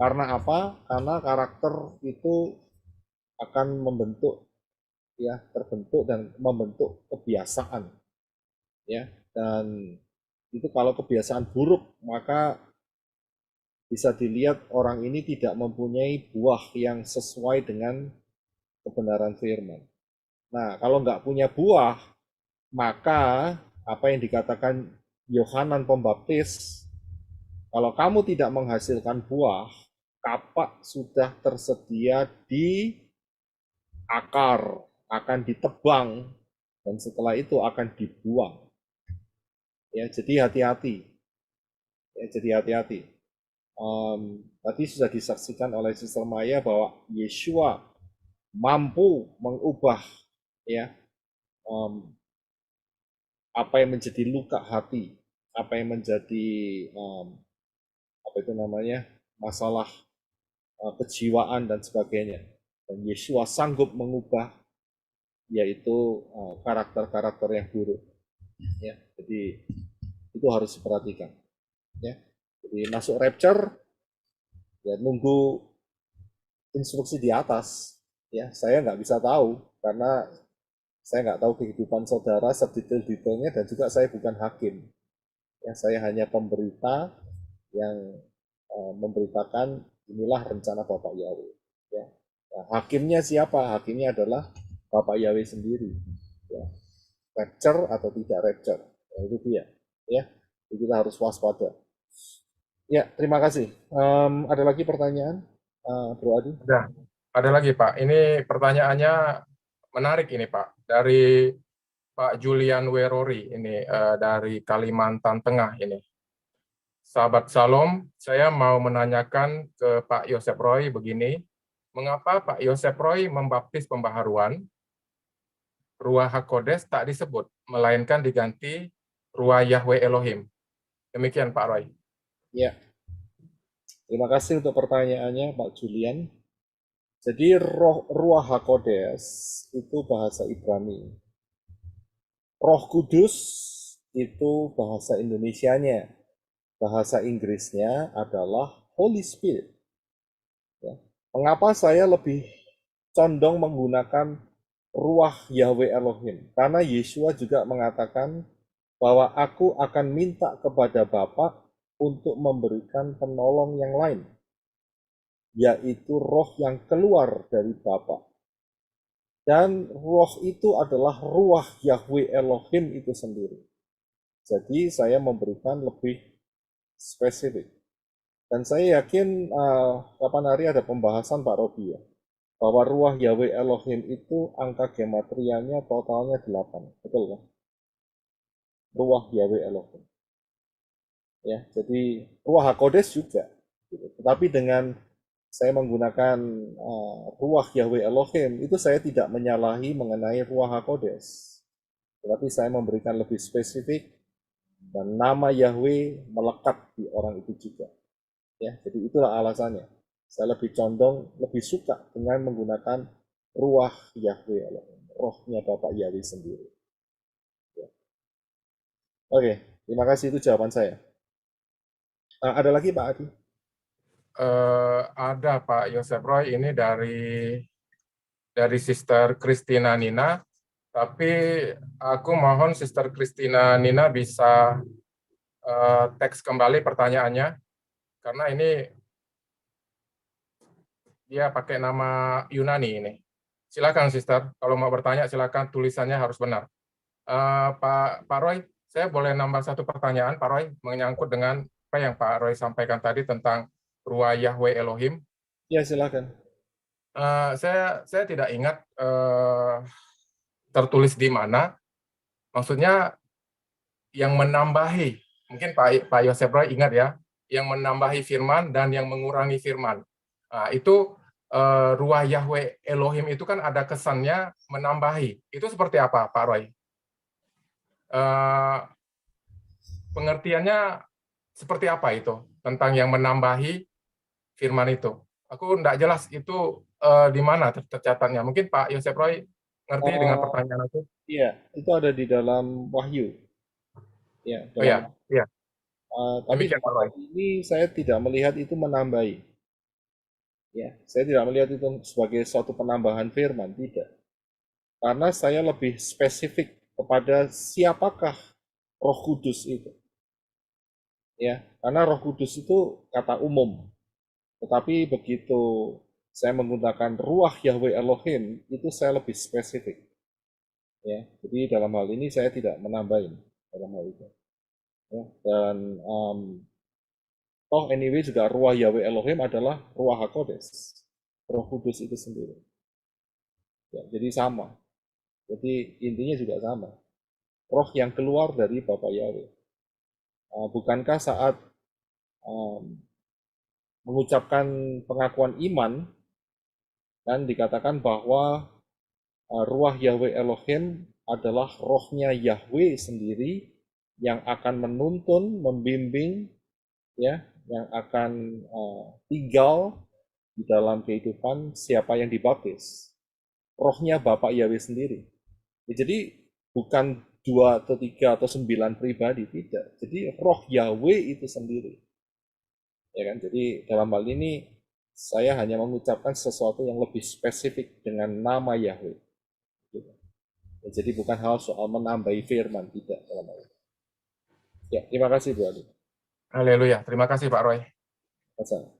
Karena apa? Karena karakter itu akan terbentuk dan membentuk kebiasaan. Ya, dan itu kalau kebiasaan buruk, maka bisa dilihat orang ini tidak mempunyai buah yang sesuai dengan kebenaran firman. Nah, kalau nggak punya buah, maka apa yang dikatakan Yohanan Pembaptis, kalau kamu tidak menghasilkan buah, kapak sudah tersedia di akar, akan ditebang, dan setelah itu akan dibuang. Ya, jadi hati-hati. Ya, jadi hati-hati. Tadi sudah disaksikan oleh Sister Maya bahwa Yeshua mampu mengubah ya apa yang menjadi luka hati, apa yang menjadi apa itu namanya masalah kejiwaan dan sebagainya. Dan Yeshua sanggup mengubah yaitu karakter-karakter yang buruk. Ya, jadi itu harus diperhatikan. Ya, jadi masuk rapture, ya nunggu instruksi di atas. Ya, saya nggak bisa tahu karena saya nggak tahu kehidupan saudara sedetail-detailnya dan juga saya bukan hakim. Ya, saya hanya pemberita yang memberitakan inilah rencana Bapak Yahweh. Ya. Nah, hakimnya siapa? Hakimnya adalah Bapak Yahweh sendiri. Ya. Rapture atau tidak rapture, ya, itu dia. Ya, jadi kita harus waspada. Ya, terima kasih. Ada lagi pertanyaan, Bro Adi? Ada lagi Pak. Ini pertanyaannya menarik ini Pak. Dari Pak Julian Werori ini dari Kalimantan Tengah ini. Sahabat Salom, saya mau menanyakan ke Pak Yosef Roy begini, mengapa Pak Yosef Roy membaptis pembaharuan, Ruach HaKodes tak disebut, melainkan diganti Ruach Yahweh Elohim. Demikian Pak Roy. Ya, terima kasih untuk pertanyaannya Pak Julian. Jadi Ruach HaKodes itu bahasa Ibrani. Roh Kudus itu bahasa Indonesianya. Bahasa Inggrisnya adalah Holy Spirit. Ya. Mengapa saya lebih condong menggunakan Ruach Yahweh Elohim? Karena Yeshua juga mengatakan bahwa aku akan minta kepada Bapa untuk memberikan penolong yang lain, yaitu roh yang keluar dari Bapa. Dan roh itu adalah Ruach Yahweh Elohim itu sendiri. Jadi saya memberikan lebih spesifik. Dan saya yakin kapan hari ada pembahasan Pak Robi ya, bahwa Ruach Yahweh Elohim itu angka gematrianya totalnya 8. Betul kan? Ruach Yahweh Elohim. Ya, jadi Ruach HaKodes juga. Tetapi dengan saya menggunakan Ruach Yahweh Elohim, itu saya tidak menyalahi mengenai Ruach HaKodes. Tetapi saya memberikan lebih spesifik dan nama Yahweh melekat di orang itu juga. Ya, jadi itulah alasannya. Saya lebih condong, lebih suka dengan menggunakan Ruach Yahweh Elohim, rohnya Bapak Yahweh sendiri. Ya. Oke, terima kasih, itu jawaban saya. Ada lagi Pak Adi? Ada Pak Yosef Roy, ini dari Sister Christina Nina, tapi aku mohon Sister Christina Nina bisa teks kembali pertanyaannya, karena ini dia pakai nama Yunani ini. Silakan Sister, kalau mau bertanya silakan, tulisannya harus benar. Pak Roy, saya boleh nambah satu pertanyaan Pak Roy, menyangkut dengan apa yang Pak Roy sampaikan tadi tentang Ruach Yahweh Elohim. Ya, silakan. Saya tidak ingat tertulis di mana, maksudnya yang menambahi, mungkin Pak Yosef Roy ingat ya, yang menambahi firman dan yang mengurangi firman. Nah, itu Ruach Yahweh Elohim itu kan ada kesannya menambahi. Itu seperti apa Pak Roy? Pengertiannya seperti apa itu tentang yang menambahi firman itu? Aku tidak jelas itu di mana tercatatnya. Mungkin Pak Yosef Roy ngerti dengan pertanyaan itu? Iya, itu ada di dalam Wahyu. Ya, Oh ya, iya. Tapi Demikian Pak Roy. ini saya tidak melihat itu menambahi. Ya, saya tidak melihat itu sebagai suatu penambahan firman, tidak. Karena saya lebih spesifik kepada siapakah Roh Kudus itu. Ya, karena Roh Kudus itu kata umum. Tetapi begitu saya menggunakan ruah Yahweh Elohim, itu saya lebih spesifik. Ya, jadi dalam hal ini saya tidak menambahin dalam hal itu. Ya, dan toh anyway juga ruah Yahweh Elohim adalah ruah HaKodes, Roh Kudus itu sendiri. Ya, jadi sama. Jadi intinya juga sama. Roh yang keluar dari Bapa Yahweh. Bukankah saat mengucapkan pengakuan iman dan dikatakan bahwa ruah Yahweh Elohim adalah rohnya Yahweh sendiri yang akan menuntun, membimbing, ya, yang akan tinggal di dalam kehidupan siapa yang dibaptis. Rohnya Bapak Yahweh sendiri. Ya, jadi bukan 2 atau 3 atau 9 pribadi, tidak. Jadi roh Yahweh itu sendiri. Ya kan? Jadi dalam hal ini saya hanya mengucapkan sesuatu yang lebih spesifik dengan nama Yahweh. Gitu. Ya, jadi bukan hal soal menambahi firman, tidak dalam hal ini. Ya, terima kasih Bu Ali. Haleluya. Terima kasih Pak Roy. Masalah.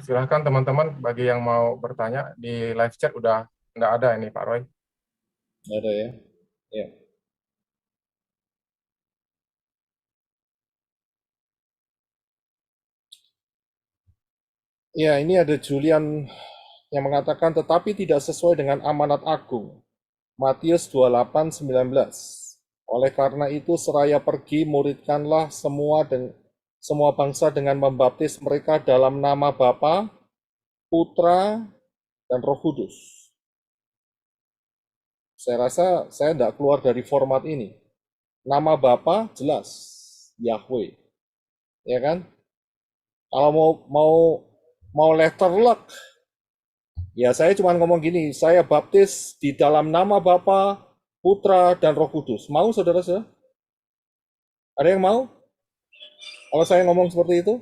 Silahkan teman-teman bagi yang mau bertanya di live chat udah nggak ada ini Pak Roy. Nggak ada ya? Ya. Ya, ini ada Julian yang mengatakan tetapi tidak sesuai dengan amanat agung. Matius 28:19. Oleh karena itu seraya pergi muridkanlah semua bangsa dengan membaptis mereka dalam nama Bapa, Putra, dan Roh Kudus. Saya rasa saya tidak keluar dari format ini. Nama Bapa jelas, Yahweh. Ya kan? Kalau mau letter luck, ya saya cuma ngomong gini, saya baptis di dalam nama Bapa, Putra, dan Roh Kudus. Mau saudara-saudara? Ada yang mau? Kalau saya ngomong seperti itu?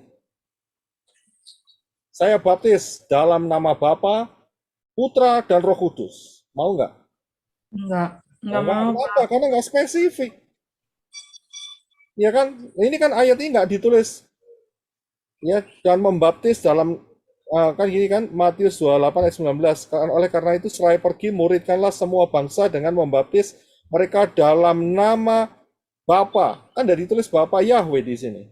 Saya baptis dalam nama Bapa, Putra, dan Roh Kudus. Mau nggak? Enggak mau. Kenapa? Karena nggak spesifik. Ya kan? Ini kan ayat ini nggak ditulis. Ya, dan membaptis dalam kan gini kan Matius 28 ayat 19. Oleh karena itu seraya pergi muridkanlah semua bangsa dengan membaptis mereka dalam nama Bapa. Kan dari tulis Bapa Yahweh di sini.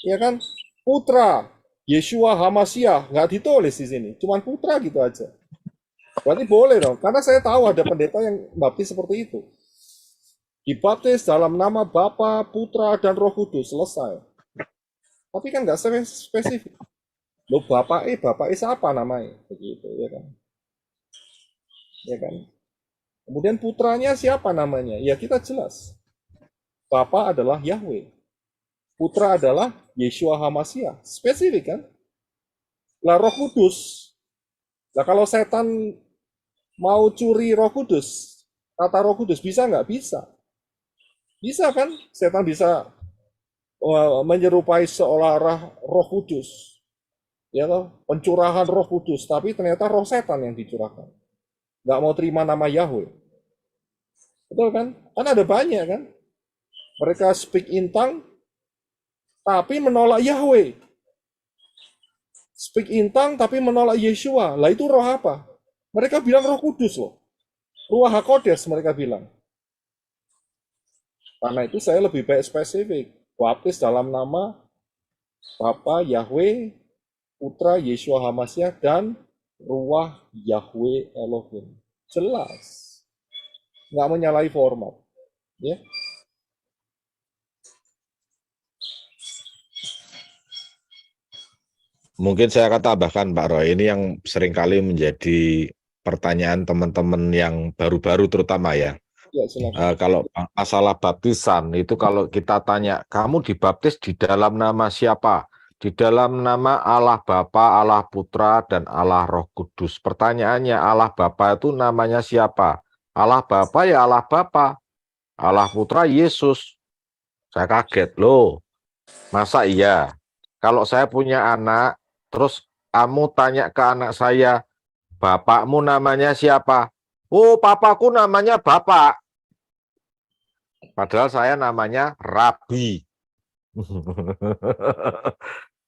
Ya kan? Putra Yeshua HaMashiach nggak ditulis di sini, cuman putra gitu aja. Berarti boleh dong, karena saya tahu ada pendeta yang baptis seperti itu. Dibaptis dalam nama Bapa, Putra, dan Roh Kudus, selesai. Tapi kan nggak spesifik. Loh Bapak siapa namanya? Begitu, ya kan? Ya kan? Kemudian putranya siapa namanya? Ya kita jelas. Bapa adalah Yahweh. Putra adalah Yeshua HaMashiach. Spesifik kan? Lah Roh Kudus. Lah kalau setan mau curi Roh Kudus, kata Roh Kudus bisa nggak? Bisa. Bisa kan? Setan bisa menyerupai seolah Roh Kudus. Ya toh, pencurahan Roh Kudus, tapi ternyata roh setan yang dicurahkan. Nggak mau terima nama Yahweh. Betul kan? Kan ada banyak kan? Mereka speak in tongue, tapi menolak Yahweh. Speak in tongue, tapi menolak Yeshua. Lah itu roh apa? Mereka bilang Roh Kudus loh. Ruah HaKodes mereka bilang. Karena itu saya lebih baik spesifik. Baptis dalam nama Bapa Yahweh, Putra Yeshua HaMashiach, dan Ruah Yahweh Elohim. Jelas. Nggak menyalahi format. Ya. Mungkin saya akan tambahkan Pak Roy, ini yang seringkali menjadi pertanyaan teman-teman yang baru-baru terutama ya. Ya, silakan. Kalau masalah baptisan itu kalau kita tanya, kamu dibaptis di dalam nama siapa? Di dalam nama Allah Bapa, Allah Putra, dan Allah Roh Kudus. Pertanyaannya, Allah Bapa itu namanya siapa? Allah Bapa ya Allah Bapa. Allah Putra Yesus. Saya kaget, loh. Masa iya? Kalau saya punya anak, terus kamu tanya ke anak saya, bapakmu namanya siapa? Oh, papaku namanya Bapak. Padahal saya namanya Rabi.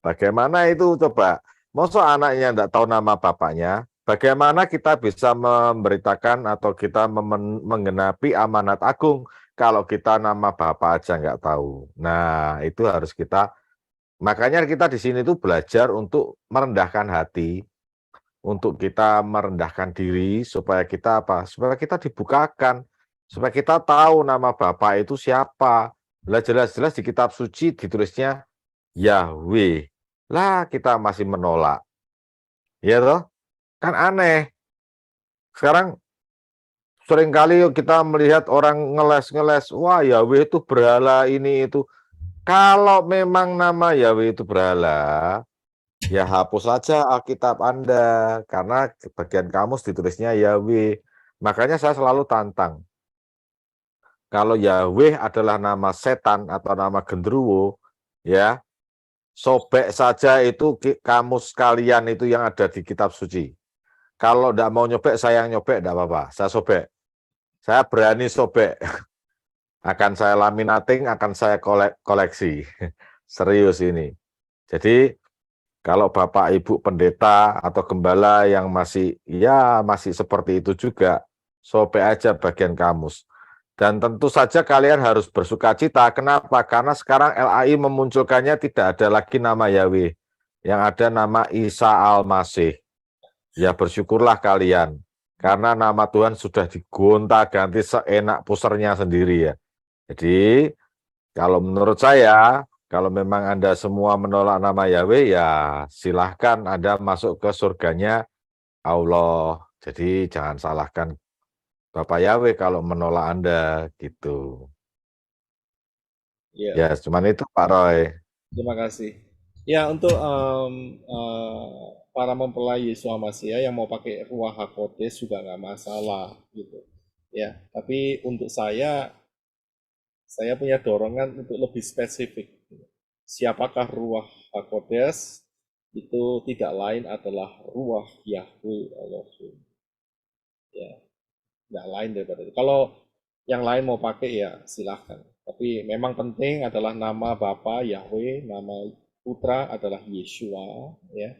Bagaimana itu coba? Masa anaknya tidak tahu nama bapaknya? Bagaimana kita bisa memberitakan atau kita menggenapi amanat agung kalau kita nama bapak aja nggak tahu? Nah, itu harus kita. Makanya kita di sini tuh belajar untuk merendahkan hati, untuk kita merendahkan diri supaya kita apa? Supaya kita dibukakan, supaya kita tahu nama Bapak itu siapa. Lah jelas-jelas di kitab suci ditulisnya Yahweh. Lah kita masih menolak. Ya toh? Kan aneh. Sekarang seringkali kita melihat orang ngeles-ngeles, wah Yahweh itu berhala ini itu. Kalau memang nama Yahweh itu berhala, ya hapus saja Alkitab Anda, karena bagian kamus ditulisnya Yahweh. Makanya saya selalu tantang. Kalau Yahweh adalah nama setan atau nama genderuwo, ya sobek saja itu kamus kalian itu yang ada di kitab suci. Kalau tidak mau nyobek, saya yang nyobek, tidak apa-apa. Saya sobek. Saya berani sobek. Akan saya laminating, akan saya koleksi. Serius ini. Jadi kalau Bapak Ibu pendeta atau gembala yang masih seperti itu juga, sobek aja bagian kamus. Dan tentu saja kalian harus bersukacita. Kenapa? Karena sekarang LAI memunculkannya tidak ada lagi nama Yahweh. Yang ada nama Isa Al-Masih. Ya bersyukurlah kalian. Karena nama Tuhan sudah digonta-ganti seenak pusernya sendiri ya. Jadi kalau menurut saya, kalau memang Anda semua menolak nama Yahweh, ya silahkan Anda masuk ke surganya Allah. Jadi jangan salahkan Bapak Yahweh kalau menolak Anda, gitu. Ya, cuman itu Pak Roy. Terima kasih. Ya, untuk para mempelai Yesus Masih yang mau pakai Ruach HaKodes juga nggak masalah, gitu. Ya, tapi untuk saya punya dorongan untuk lebih spesifik. Siapakah Ruach HaKodes? Itu tidak lain adalah Ruach Yahweh Elohim. Ya, nggak lain daripada itu. Kalau yang lain mau pakai ya silahkan. Tapi memang penting adalah nama Bapa Yahweh, nama Putra adalah Yeshua, ya.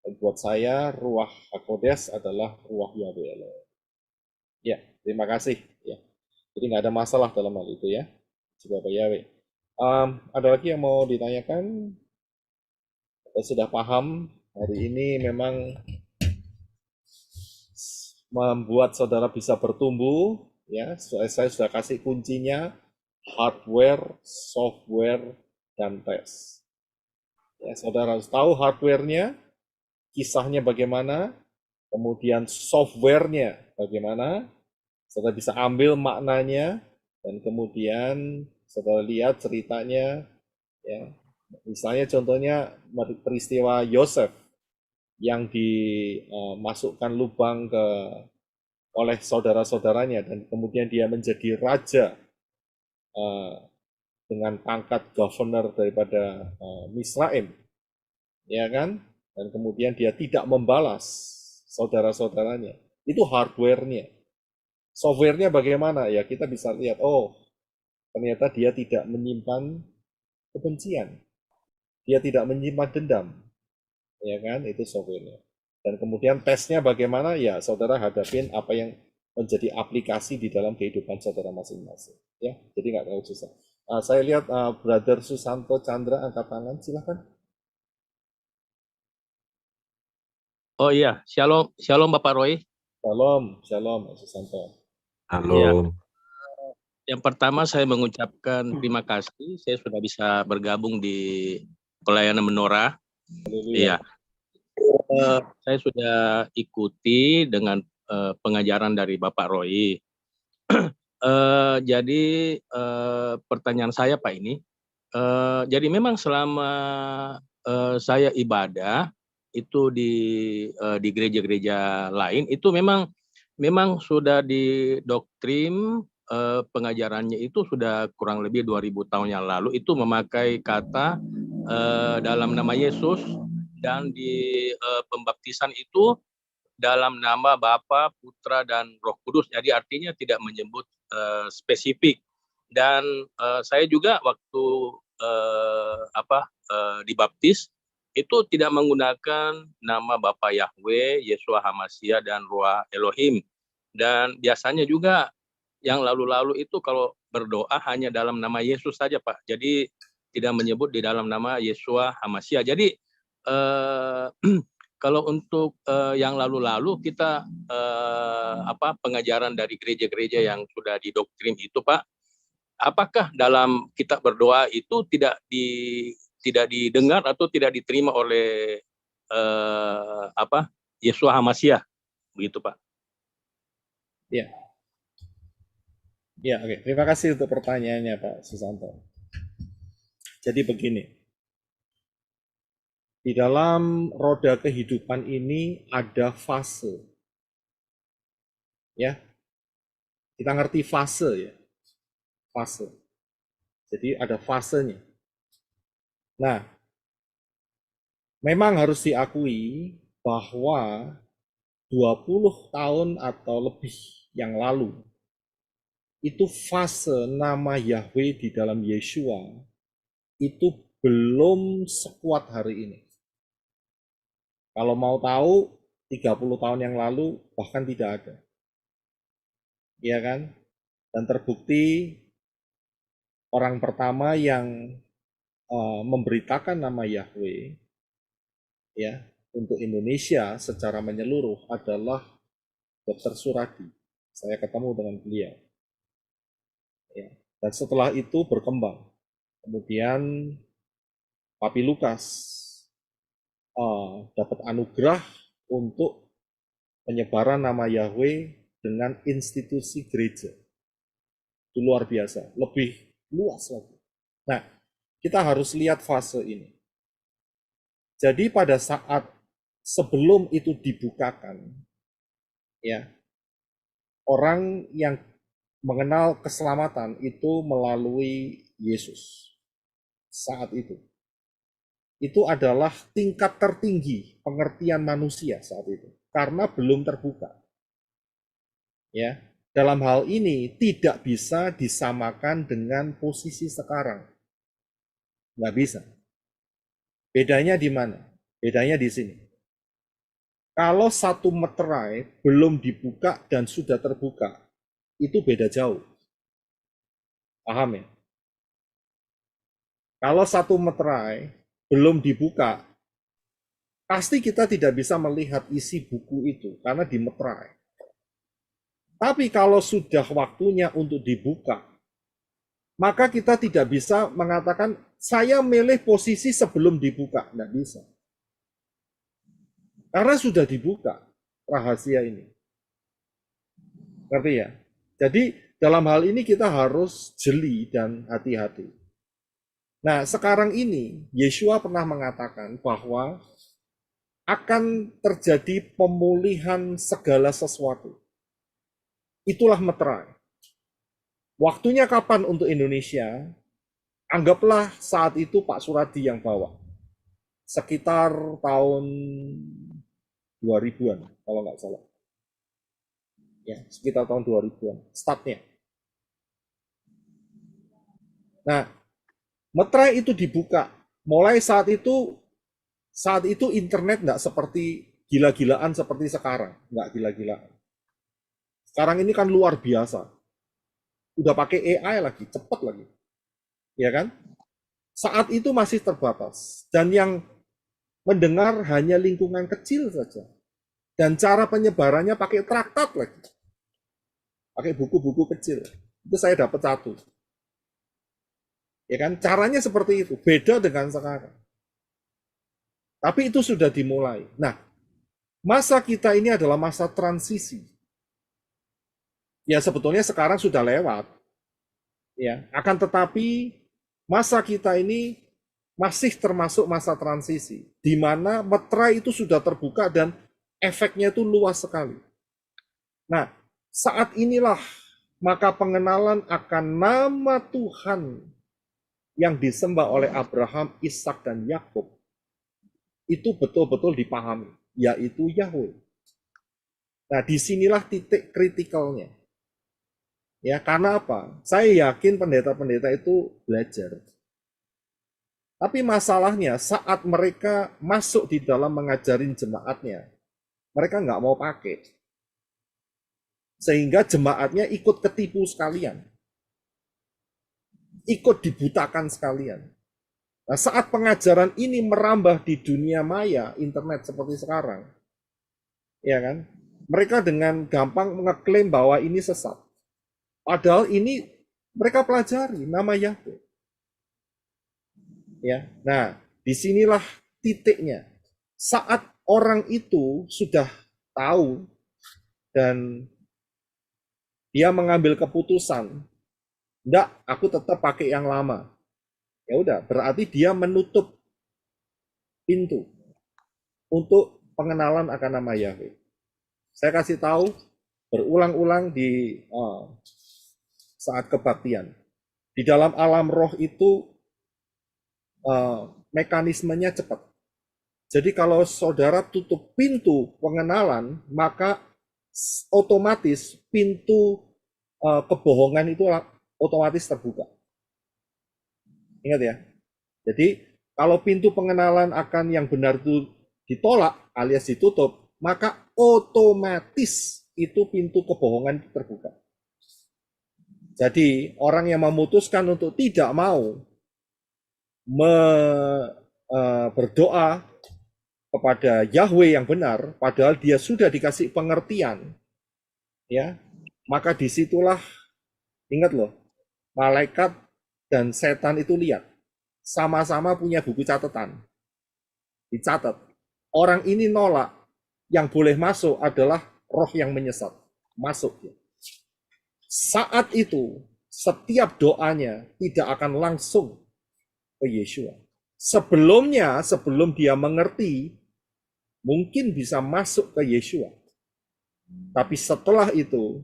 Dan buat saya Ruach HaKodes adalah Ruach Yahweh Elohim. Ya, terima kasih. Ya, jadi nggak ada masalah dalam hal itu ya, Bapak Yahweh. Ada lagi yang mau ditanyakan? Atau sudah paham? Hari ini memang membuat saudara bisa bertumbuh, ya. Saya sudah kasih kuncinya, hardware, software, dan tes. Ya, saudara harus tahu hardware-nya, kisahnya bagaimana, kemudian software-nya bagaimana, saudara bisa ambil maknanya, dan kemudian saudara lihat ceritanya, ya. Misalnya contohnya peristiwa Yosef yang dimasukkan lubang oleh saudara-saudaranya dan kemudian dia menjadi raja dengan pangkat governor daripada Misraim, ya kan? Dan kemudian dia tidak membalas saudara-saudaranya. Itu hardware-nya. Software-nya bagaimana? Ya kita bisa lihat, oh ternyata dia tidak menyimpan kebencian. Dia tidak menyimpan dendam. Ya kan? Itu software-nya. Dan kemudian tesnya bagaimana? Ya saudara hadapin apa yang menjadi aplikasi di dalam kehidupan saudara masing-masing. Ya, jadi nggak terlalu susah. Saya lihat Brother Susanto Chandra angkat tangan, silahkan. Oh iya, shalom, shalom Bapak Roy. Shalom, shalom Susanto. Halo. Ya. Yang pertama saya mengucapkan terima kasih, saya sudah bisa bergabung di pelayanan menorah. Iya. Saya sudah ikuti dengan pengajaran dari Bapak Roy. Jadi pertanyaan saya Pak ini, jadi memang selama saya ibadah itu di gereja-gereja lain itu memang sudah didoktrin, pengajarannya itu sudah kurang lebih 2000 tahun yang lalu itu memakai kata dalam nama Yesus, dan di pembaptisan itu dalam nama Bapa, Putra, dan Roh Kudus. Jadi artinya tidak menyebut spesifik. Dan saya juga waktu dibaptis itu tidak menggunakan nama Bapa Yahweh, Yeshua Hamashiach, dan Ruah Elohim. Dan biasanya juga yang lalu-lalu itu kalau berdoa hanya dalam nama Yesus saja, Pak. Jadi tidak menyebut di dalam nama Yeshua Hamashiach. Jadi kalau untuk yang lalu-lalu kita pengajaran dari gereja-gereja yang sudah didoktrin itu, Pak, apakah dalam kitab berdoa itu tidak didengar atau tidak diterima oleh Yeshua Hamashiach, begitu, Pak? Ya. Ya, oke. Terima kasih untuk pertanyaannya, Pak Susanto. Jadi begini, di dalam roda kehidupan ini ada fase. Ya, kita ngerti fase ya, fase. Jadi ada fasenya. Nah, memang harus diakui bahwa 20 tahun atau lebih yang lalu, itu fase nama Yahweh di dalam Yeshua itu belum sekuat hari ini. Kalau mau tahu, 30 tahun yang lalu bahkan tidak ada. Iya kan? Dan terbukti orang pertama yang memberitakan nama Yahweh ya untuk Indonesia secara menyeluruh adalah Dr. Suradi. Saya ketemu dengan beliau. Ya. Dan setelah itu berkembang. Kemudian Papi Lukas dapat anugerah untuk penyebaran nama Yahweh dengan institusi gereja. Itu luar biasa, lebih luas lagi. Nah, kita harus lihat fase ini. Jadi pada saat sebelum itu dibukakan, ya, orang yang mengenal keselamatan itu melalui Yesus. Saat itu adalah tingkat tertinggi pengertian manusia saat itu, karena belum terbuka. Ya, dalam hal ini tidak bisa disamakan dengan posisi sekarang. Nggak bisa. Bedanya di mana? Bedanya di sini. Kalau satu meterai belum dibuka dan sudah terbuka, itu beda jauh. Paham ya? Kalau satu meterai belum dibuka, pasti kita tidak bisa melihat isi buku itu karena dimeterai. Tapi kalau sudah waktunya untuk dibuka, maka kita tidak bisa mengatakan saya milih posisi sebelum dibuka. Nggak bisa. Karena sudah dibuka rahasia ini. Ngerti ya? Jadi dalam hal ini kita harus jeli dan hati-hati. Nah, sekarang ini Yeshua pernah mengatakan bahwa akan terjadi pemulihan segala sesuatu. Itulah meterai. Waktunya kapan untuk Indonesia? Anggaplah saat itu Pak Suradi yang bawa. Sekitar tahun 2000-an, kalau nggak salah. Ya, sekitar tahun 2000-an, startnya. Nah, meterai itu dibuka. Mulai saat itu internet nggak seperti gila-gilaan seperti sekarang. Nggak gila-gilaan. Sekarang ini kan luar biasa. Udah pakai AI lagi, cepat lagi. Ya kan? Saat itu masih terbatas. Dan yang mendengar hanya lingkungan kecil saja. Dan cara penyebarannya pakai traktat lagi. Pakai buku-buku kecil. Itu saya dapat satu. Ya kan? Caranya seperti itu. Beda dengan sekarang. Tapi itu sudah dimulai. Nah, masa kita ini adalah masa transisi. Ya sebetulnya sekarang sudah lewat. Ya, akan tetapi masa kita ini masih termasuk masa transisi, di mana meterai itu sudah terbuka dan efeknya itu luas sekali. Nah, saat inilah maka pengenalan akan nama Tuhan yang disembah oleh Abraham, Ishak, dan Yakub itu betul-betul dipahami, yaitu Yahweh. Nah, disinilah titik kritikalnya. Ya, karena apa? Saya yakin pendeta-pendeta itu belajar. Tapi masalahnya saat mereka masuk di dalam mengajarin jemaatnya, mereka nggak mau pakai. Sehingga jemaatnya ikut ketipu sekalian. Ikut dibutakan sekalian. Nah, saat pengajaran ini merambah di dunia maya, internet seperti sekarang, ya kan? Mereka dengan gampang mengeklaim bahwa ini sesat. Padahal ini mereka pelajari nama Yahweh. Ya, nah disinilah titiknya. Saat orang itu sudah tahu dan dia mengambil keputusan, enggak, aku tetap pakai yang lama. Ya udah, berarti dia menutup pintu untuk pengenalan akan nama Yahweh. Saya kasih tahu berulang-ulang di saat kebaktian. Di dalam alam roh itu mekanismenya cepat. Jadi kalau saudara tutup pintu pengenalan, maka otomatis pintu kebohongan itu otomatis terbuka. Ingat ya. Jadi kalau pintu pengenalan akan yang benar itu ditolak alias ditutup, maka otomatis itu pintu kebohongan terbuka. Jadi orang yang memutuskan untuk tidak mau berdoa kepada Yahweh yang benar, padahal dia sudah dikasih pengertian, ya, maka disitulah, ingat loh, malaikat dan setan itu lihat, sama-sama punya buku catatan, dicatat, orang ini nolak, yang boleh masuk adalah roh yang menyesat, masuk. Saat itu, setiap doanya tidak akan langsung ke Yeshua. Sebelumnya, sebelum dia mengerti, mungkin bisa masuk ke Yeshua. Tapi setelah itu,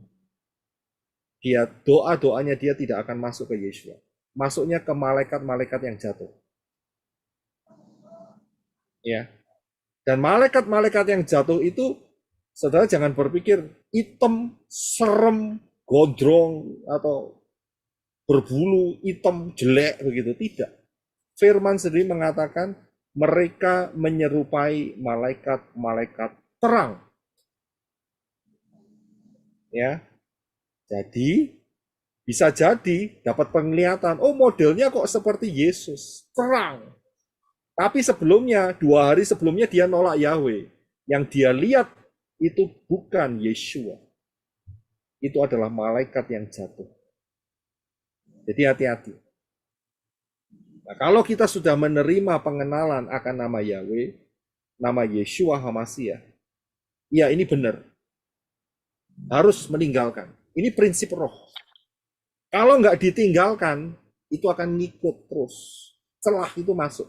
dia doa-doanya dia tidak akan masuk ke Yeshua. Masuknya ke malaikat-malaikat yang jatuh. Ya. Dan malaikat-malaikat yang jatuh itu, saudara jangan berpikir hitam, serem, gondrong, atau berbulu, hitam, jelek, begitu. Tidak. Firman sendiri mengatakan mereka menyerupai malaikat-malaikat terang. Ya. Jadi bisa jadi dapat penglihatan, oh modelnya kok seperti Yesus, terang. Tapi sebelumnya, 2 hari sebelumnya dia nolak Yahweh. Yang dia lihat itu bukan Yeshua. Itu adalah malaikat yang jatuh. Jadi hati-hati. Nah, kalau kita sudah menerima pengenalan akan nama Yahweh, nama Yeshua HaMashiach, ya ini benar. Harus meninggalkan. Ini prinsip roh. Kalau nggak ditinggalkan, itu akan ngikut terus. Celah itu masuk,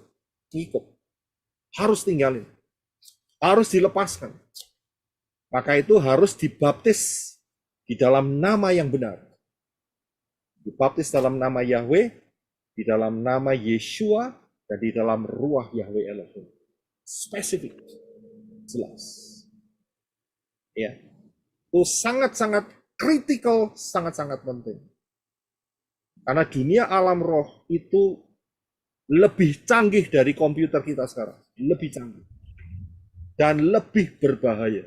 ngikut. Harus tinggalin. Harus dilepaskan. Maka itu harus dibaptis di dalam nama yang benar. Dibaptis dalam nama Yahweh, di dalam nama Yeshua, dan di dalam ruah Yahweh Elohim. Spesifik. Jelas. Ya. Itu sangat-sangat kritikal, sangat-sangat penting. Karena dunia alam roh itu lebih canggih dari komputer kita sekarang. Lebih canggih. Dan lebih berbahaya.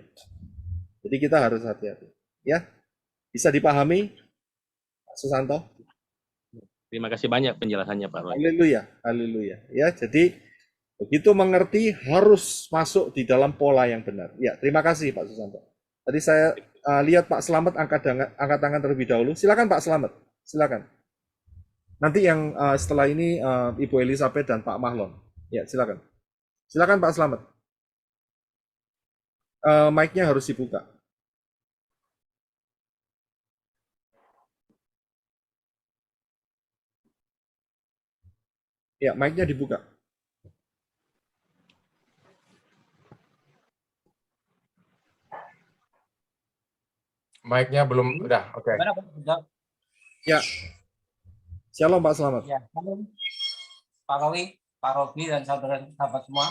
Jadi kita harus hati-hati. Ya, bisa dipahami, Pak Susanto? Terima kasih banyak penjelasannya Pak Roy. Haleluya, haleluya. Ya, jadi begitu mengerti harus masuk di dalam pola yang benar. Ya, terima kasih Pak Susanto. Tadi saya lihat Pak Slamet angkat tangan terlebih dahulu. Silakan Pak Slamet, silakan. Nanti yang setelah ini Ibu Elizabeth dan Pak Mahlon. Ya, silakan. Silakan Pak Slamet. Mic-nya harus dibuka. Ya, mic-nya dibuka. Mic-nya belum, udah, oke. Ya. Shalom Pak Slamet. Ya, halo Pak Rowi, Pak Robi dan saudara sahabat semua.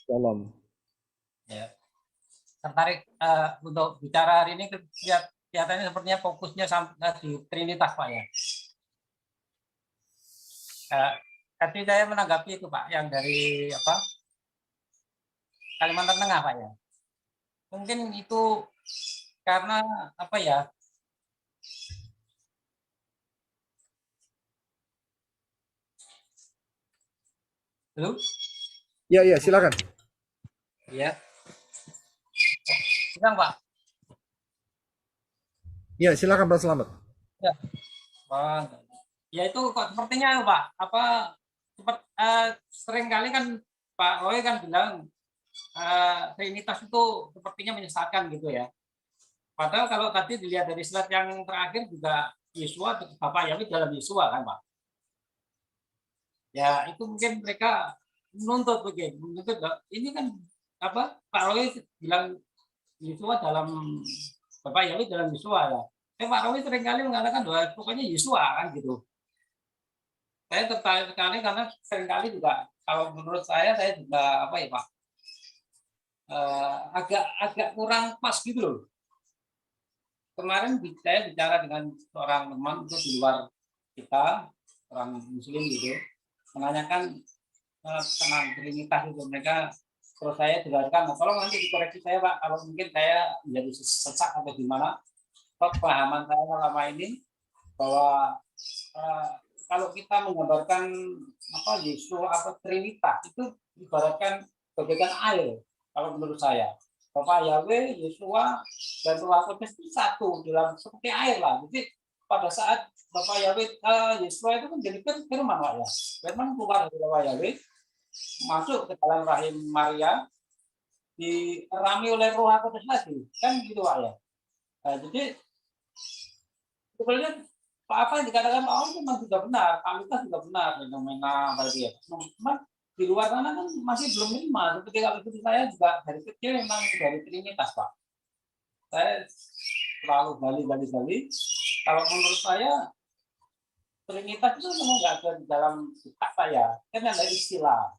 Shalom. Ya. tertarik untuk bicara hari ini. Kelihatannya sepertinya fokusnya di Trinitas, Pak ya. Tadi saya menanggapi itu Pak, yang dari Kalimantan Tengah Pak ya. Mungkin itu karena apa ya? Halo? Iya, silakan. Iya. Silakan Pak. Iya, silakan Pak Selamat. Ya. Ya itu kok sepertinya Pak, sering kali kan Pak Roy kan bilang Trinitas itu sepertinya menyesatkan gitu ya. Padahal kalau tadi dilihat dari slide yang terakhir juga Yesua, Bapak Yahweh dalam Yesua kan Pak. Ya itu mungkin mereka menuntut begini, ini kan Pak Roy bilang Yesua dalam Bapak Yahweh dalam Yesua ya. Pak Roy seringkali mengatakan bahwa pokoknya Yesua kan gitu. Saya tertarik sekali karena seringkali juga kalau menurut saya juga Pak agak kurang pas gitu loh. Kemarin saya bicara dengan seorang teman itu di luar kita, orang Muslim gitu, menanyakan tentang Trinitas itu. Mereka terus saya jelaskan, tolong nanti dikoreksi saya Pak, kalau mungkin saya menjadi sesak atau gimana. Pemahaman saya selama ini bahwa kalau kita menggambarkan Yesus atau Trinitas itu ibaratkan bagaikan air kalau menurut saya. Bapak Yahweh, Yesua, dan Roh Kudus itu satu dalam seperti air lah. Jadi pada saat Bapak Yahweh, Yesua itu menjadi firman Pak ya. Firman keluar dari Bapak Yahweh, masuk ke dalam rahim Maria, dirami oleh Roh Kudus lagi, kan gitu Pak ya. Nah, jadi sebenarnya apa yang dikatakan Pak itu memang juga benar, Lukas juga benar, fenomena tadi ya. Cuma di luar sana kan masih belum lima. Seperti kalau itu saya juga dari kecil memang dari Trinitas Pak. Saya selalu gali. Kalau menurut saya Trinitas itu memang nggak ada di dalam kitab saya, kan ada istilah.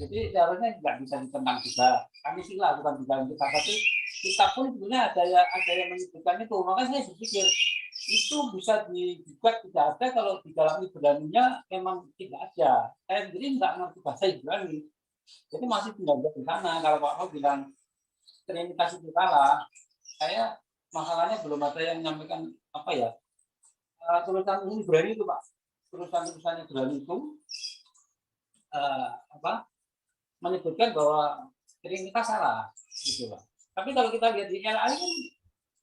Jadi seharusnya nggak bisa ditentang juga. Kami istilah bukan di dalam kitab, tapi kitab pun sebenarnya ada yang menyebutkan itu. Makanya saya berpikir itu bisa digugat tidak ada kalau di dalam Ibrani-nya memang tidak ada. Saya sendiri nggak ngerti bahasa Ibrani, jadi masih tinggal di sana. Kalau Pak bilang Trinitas itu salah, saya masalahnya belum ada yang menyampaikan tulisan Ibrani itu Pak, tulisan Ibrani itu menyebutkan bahwa Trinitas salah, gitu Pak. Tapi kalau kita lihat di LA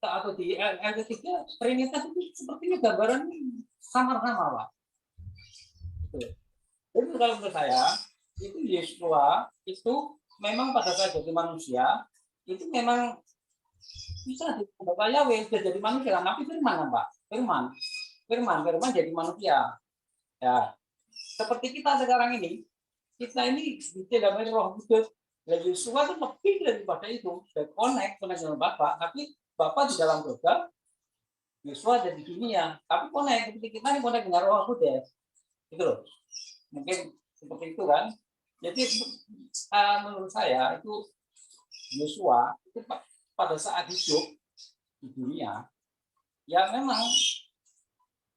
atau di LT3, Trinitas itu sepertinya gambaran samar-samar Pak. Jadi kalau menurut saya itu Yesua itu memang pada saat jadi manusia itu memang bisa Bapak Yahweh sudah jadi manusia, tapi firman Pak, firman jadi manusia. Ya, seperti kita sekarang ini, kita ini didampingi Roh Kudus. Dan Yesua itu lebih daripada itu, connect dengan Bapak, tapi Bapak di dalam surga, Yesus ada di dunia, tapi connect seperti kita ini connect dengan Roh Kudus, gitu loh. Mungkin seperti itu kan. Jadi menurut saya itu Yesua itu pada saat hidup di dunia, ya memang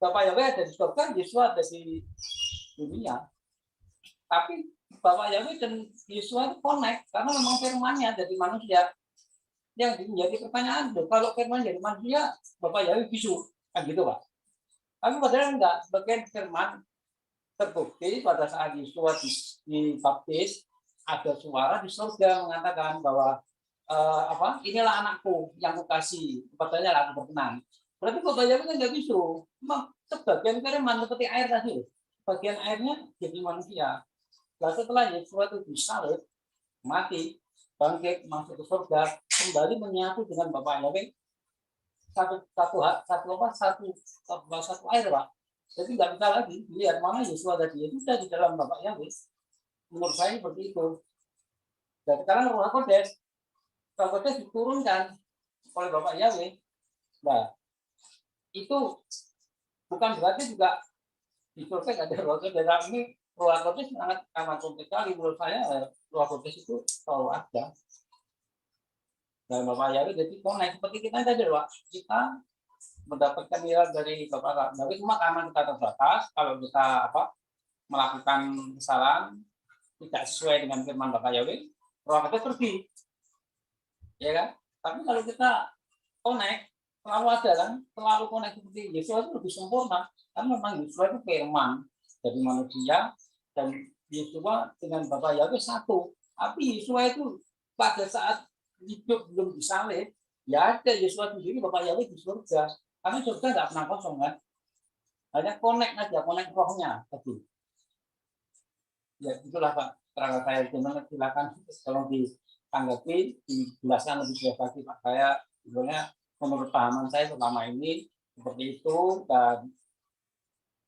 Bapak Yahweh ada di surga, Yesus ada di dunia, tapi Bapak Yahweh dan Yesus itu connect karena memang firman-Nya jadi manusia. Yang menjadi pertanyaan, kalau firman jadi manusia, Bapak Yahweh bisu, kan gitu Pak. Tapi padahal enggak, sebagian firman terbukti pada saat Yesus dibaptis, ada suara di surga mengatakan bahwa inilah anakku yang kukasih, kepadanya aku berkenan. Berarti Bapak Yahweh kan enggak bisu, cuma sebagian firman seperti air tadi, bagian airnya jadi manusia. Lalu setelah Yesus itu disalib, mati, bangkit, masuk ke surga, kembali menyatu dengan Bapak Yahweh, satu air Pak. Jadi nggak bisa lagi lihat mana Yesus ada di sudah di dalam Bapak Yahweh. Menurut saya seperti itu. Dan sekarang Roh Kudus diturunkan oleh Bapak Yahweh. Nah, itu bukan berarti juga di surga ada Roh Kudus. Dan ini Roh Kudus sangat amat kompleks sekali menurut saya. Roh Kudus itu selalu ada. Dan Bapak Yahweh jadi connect seperti kita tadi Pak. Kita mendapatkan nilai dari Bapak Yahweh cuma karena kita terbatas, kalau kita melakukan kesalahan tidak sesuai dengan firman Bapak Yahweh, roh kita pergi. Ya kan? Tapi kalau kita connect, selalu ada kan, selalu connect seperti Yesus itu lebih sempurna. Karena memang Yesus itu firman dari manusia, dan Yesus dengan Bapak Yahweh satu. Tapi Yesus itu pada saat hidup belum disalib, ya ada Yesus sendiri, Bapak Yahweh di surga. Karena surga nggak pernah kosong kan. Hanya connect aja, connect rohnya tadi. Ya itulah Pak, terangkan saya silakan tolong ditanggapi, dijelaskan lebih jelas lagi Pak. Saya sebenarnya menurut pahaman saya selama ini seperti itu, dan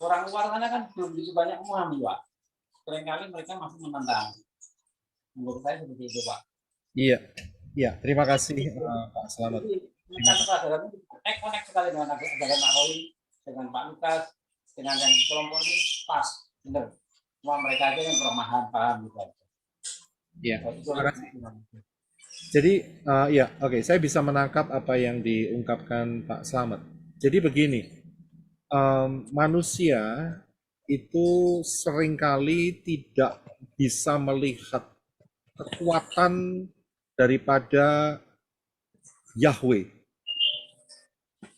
orang luar sana kan belum begitu banyak memahami Pak. Seringkali mereka masih menentang. Menurut saya seperti itu Pak. Iya, iya. Terima kasih Pak Selamat. Connect sekali dengan ajaran Pak Roy, dengan Pak Lukas, dengan yang kelompok ini pas, benar. Semua mereka aja yang paham gitu. Iya. Terima kasih. Jadi ya, oke, saya bisa menangkap apa yang diungkapkan Pak Slamet. Jadi begini, manusia itu seringkali tidak bisa melihat kekuatan daripada Yahweh.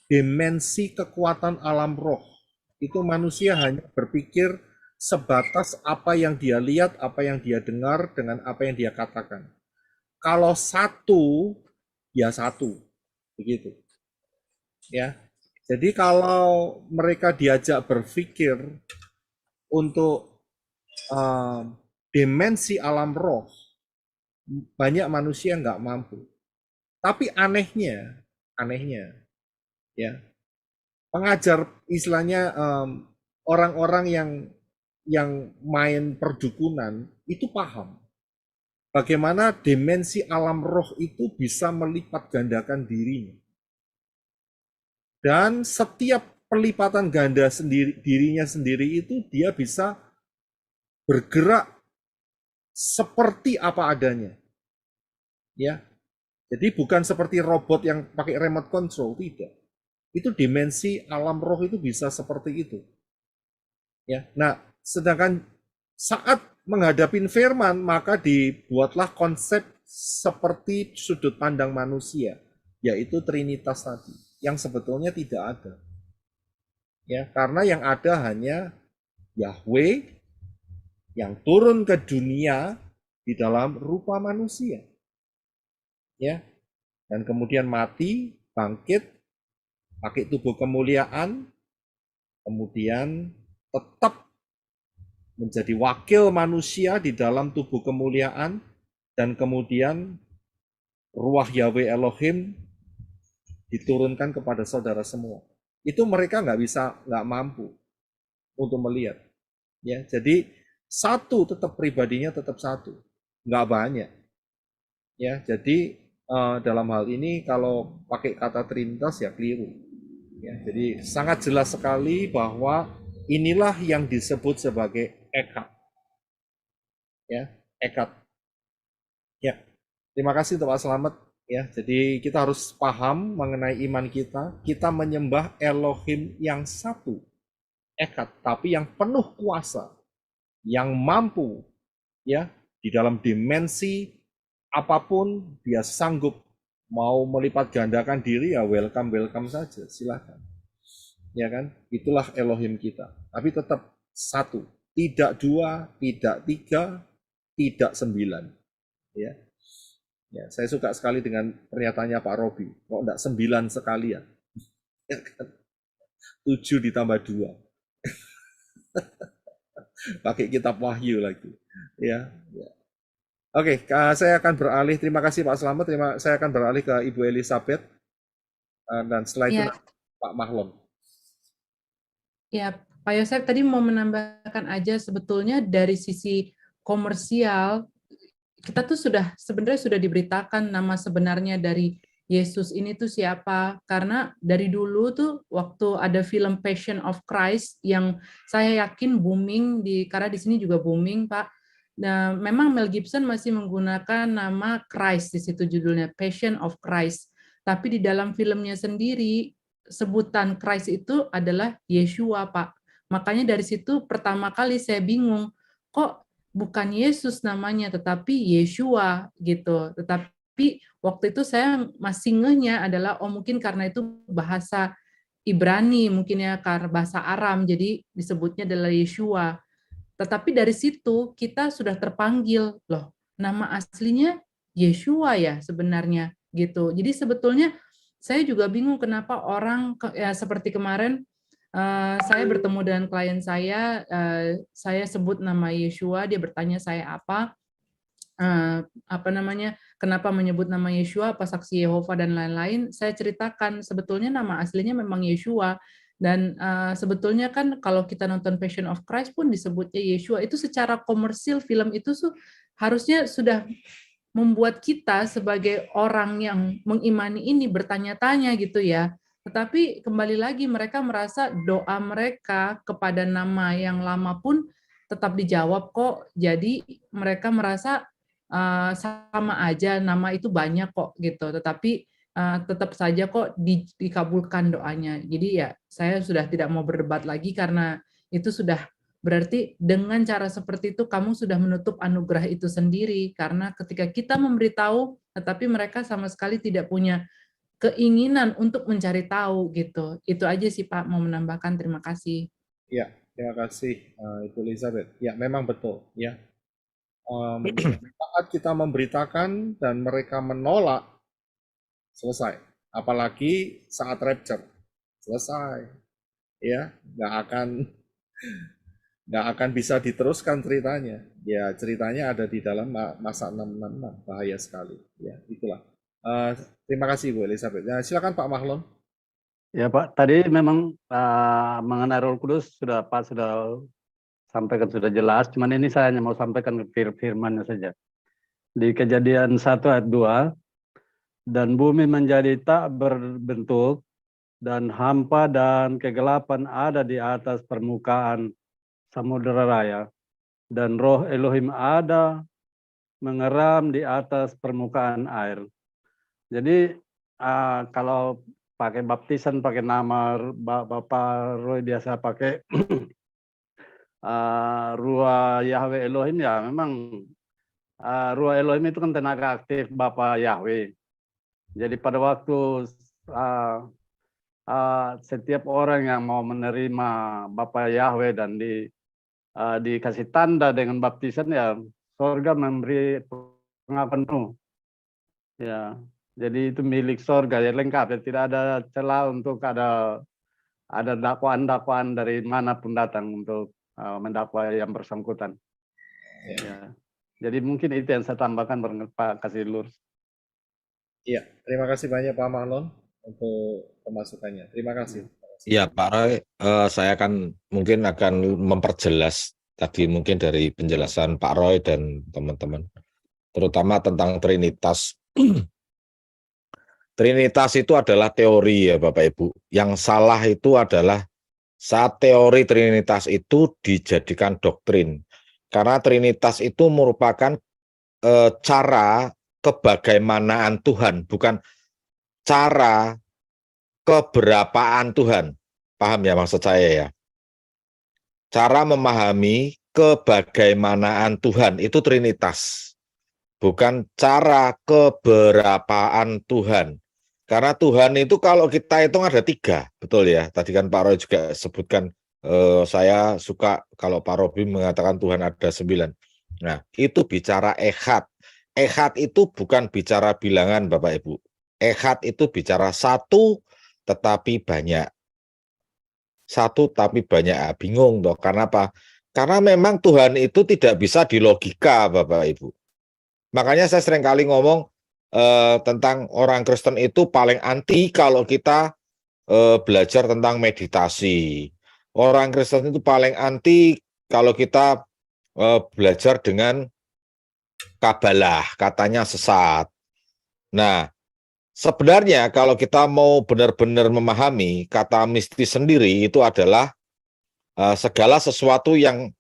Dimensi kekuatan alam roh. Itu manusia hanya berpikir sebatas apa yang dia lihat, apa yang dia dengar, dengan apa yang dia katakan. Kalau satu, ya satu. Begitu. Ya. Jadi kalau mereka diajak berpikir untuk dimensi alam roh, banyak manusia nggak mampu. Tapi anehnya, ya, pengajar istilahnya orang-orang yang main perdukunan itu paham bagaimana dimensi alam roh itu bisa melipat gandakan dirinya. Dan setiap pelipatan ganda dirinya sendiri itu dia bisa bergerak seperti apa adanya. Ya. Jadi bukan seperti robot yang pakai remote control, tidak. Itu dimensi alam roh itu bisa seperti itu. Ya. Nah, sedangkan saat menghadapi firman, maka dibuatlah konsep seperti sudut pandang manusia, yaitu Trinitas tadi, yang sebetulnya tidak ada. Ya, karena yang ada hanya Yahweh yang turun ke dunia di dalam rupa manusia. Ya. Dan kemudian mati, bangkit, pakai tubuh kemuliaan, kemudian tetap menjadi wakil manusia di dalam tubuh kemuliaan, dan kemudian ruah Yahweh Elohim diturunkan kepada saudara semua. Itu mereka nggak mampu untuk melihat. Ya, jadi satu tetap pribadinya tetap satu, nggak banyak. Ya, jadi dalam hal ini kalau pakai kata Trinitas ya keliru. Ya, jadi sangat jelas sekali bahwa inilah yang disebut sebagai Echad. Ya, Echad. Ya, terima kasih untuk Pak Slamet. Ya, jadi kita harus paham mengenai iman kita. Kita menyembah Elohim yang satu, Echad, tapi yang penuh kuasa, yang mampu, ya, di dalam dimensi apapun dia sanggup. Mau melipat gandakan diri ya welcome saja, silakan. Ya kan? Itulah Elohim kita. Tapi tetap satu, tidak dua, tidak tiga, tidak 9. Ya. Ya, saya suka sekali dengan pernyataannya Pak Robi. Kok enggak 9 sekalian? Ya kan? 7 ditambah 2. Pakai kitab Wahyu lagi. Ya, ya. Oke, saya akan beralih. Terima kasih Pak Slamet. Saya akan beralih ke Ibu Elizabeth. Dan setelah itu Pak Mahlon. Ya, Pak Yosef tadi mau menambahkan aja, sebetulnya dari sisi komersial, kita tuh sebenarnya sudah diberitakan nama sebenarnya dari Yesus ini tuh siapa. Karena dari dulu tuh waktu ada film Passion of Christ yang saya yakin booming, karena di sini juga booming Pak, Nah, memang Mel Gibson masih menggunakan nama Christ di situ judulnya Passion of Christ. Tapi di dalam filmnya sendiri sebutan Christ itu adalah Yeshua, Pak. Makanya dari situ pertama kali saya bingung, kok bukan Yesus namanya tetapi Yeshua gitu. Tetapi waktu itu saya masih ngehnya adalah mungkin karena itu bahasa Ibrani, mungkin ya karena bahasa Aram, jadi disebutnya adalah Yeshua. Tetapi dari situ kita sudah terpanggil, loh, nama aslinya Yeshua ya sebenarnya gitu. Jadi sebetulnya saya juga bingung kenapa orang ya seperti kemarin saya bertemu dengan klien saya sebut nama Yeshua, dia bertanya saya apa namanya, kenapa menyebut nama Yeshua, apa saksi Yehova dan lain-lain. Saya ceritakan sebetulnya nama aslinya memang Yeshua. Dan sebetulnya kan kalau kita nonton Passion of Christ pun disebutnya Yeshua, itu secara komersil film itu harusnya sudah membuat kita sebagai orang yang mengimani ini bertanya-tanya gitu ya. Tetapi kembali lagi mereka merasa doa mereka kepada nama yang lama pun tetap dijawab kok. Jadi mereka merasa sama aja, nama itu banyak kok gitu. Tetapi tetap saja kok dikabulkan doanya. Jadi ya saya sudah tidak mau berdebat lagi karena itu sudah berarti dengan cara seperti itu kamu sudah menutup anugerah itu sendiri, karena ketika kita memberitahu tetapi mereka sama sekali tidak punya keinginan untuk mencari tahu gitu. Itu aja sih Pak, mau menambahkan. Terima kasih. Ya, terima kasih Ibu Elizabeth. Ya, memang betul ya. Saat kita memberitakan dan mereka menolak, selesai. Apalagi saat rapture, selesai. Ya, nggak akan bisa diteruskan ceritanya. Ya, ceritanya ada di dalam masa 666, bahaya sekali. Ya, itulah. Terima kasih Bu Elizabeth. Ya, silakan Pak Mahlon. Ya Pak, tadi memang mengenai Roh Kudus sudah Pak sudah sampaikan sudah jelas. Cuman ini saya hanya mau sampaikan firman-Nya saja. Di Kejadian 1 ayat 2, dan bumi menjadi tak berbentuk, dan hampa dan kegelapan ada di atas permukaan samudera raya, dan roh Elohim ada mengeram di atas permukaan air. Jadi kalau pakai baptisan, pakai nama Bapak Roy biasa pakai Ruah Yahweh Elohim, ya memang Ruah Elohim itu kan tenaga aktif Bapak Yahweh. Jadi pada waktu setiap orang yang mau menerima Bapak Yahweh dan dikasih tanda dengan baptisan, ya sorga memberi pengakuan penuh. Ya, jadi itu milik sorga, ya lengkap, ya tidak ada celah untuk ada dakwaan-dakwaan dari manapun datang untuk mendakwa yang bersangkutan. Ya. Jadi mungkin itu yang saya tambahkan Pak Kasih Lur. Iya, terima kasih banyak Pak Mahlon untuk pemasukannya. Terima kasih. Iya Pak Roy, saya mungkin akan memperjelas tadi mungkin dari penjelasan Pak Roy dan teman-teman, terutama tentang Trinitas. Trinitas itu adalah teori ya Bapak Ibu. Yang salah itu adalah saat teori Trinitas itu dijadikan doktrin. Karena Trinitas itu merupakan cara kebagaimanaan Tuhan, bukan cara keberapaan Tuhan. Paham ya maksud saya ya? Cara memahami kebagaimanaan Tuhan itu Trinitas. Bukan cara keberapaan Tuhan. Karena Tuhan itu kalau kita hitung ada 3, betul ya. Tadi kan Pak Roy juga sebutkan, saya suka kalau Pak Robi mengatakan Tuhan ada 9. Nah, itu bicara echad. Echad itu bukan bicara bilangan Bapak Ibu. Echad itu bicara satu tetapi banyak. Satu tapi banyak. Bingung toh. Karena apa? Karena memang Tuhan itu tidak bisa dilogika Bapak Ibu. Makanya saya sering kali ngomong tentang orang Kristen itu paling anti kalau kita belajar tentang meditasi. Orang Kristen itu paling anti kalau kita belajar dengan Kabalah, katanya sesat. Nah, sebenarnya kalau kita mau benar-benar memahami, kata mistis sendiri itu adalah segala sesuatu yang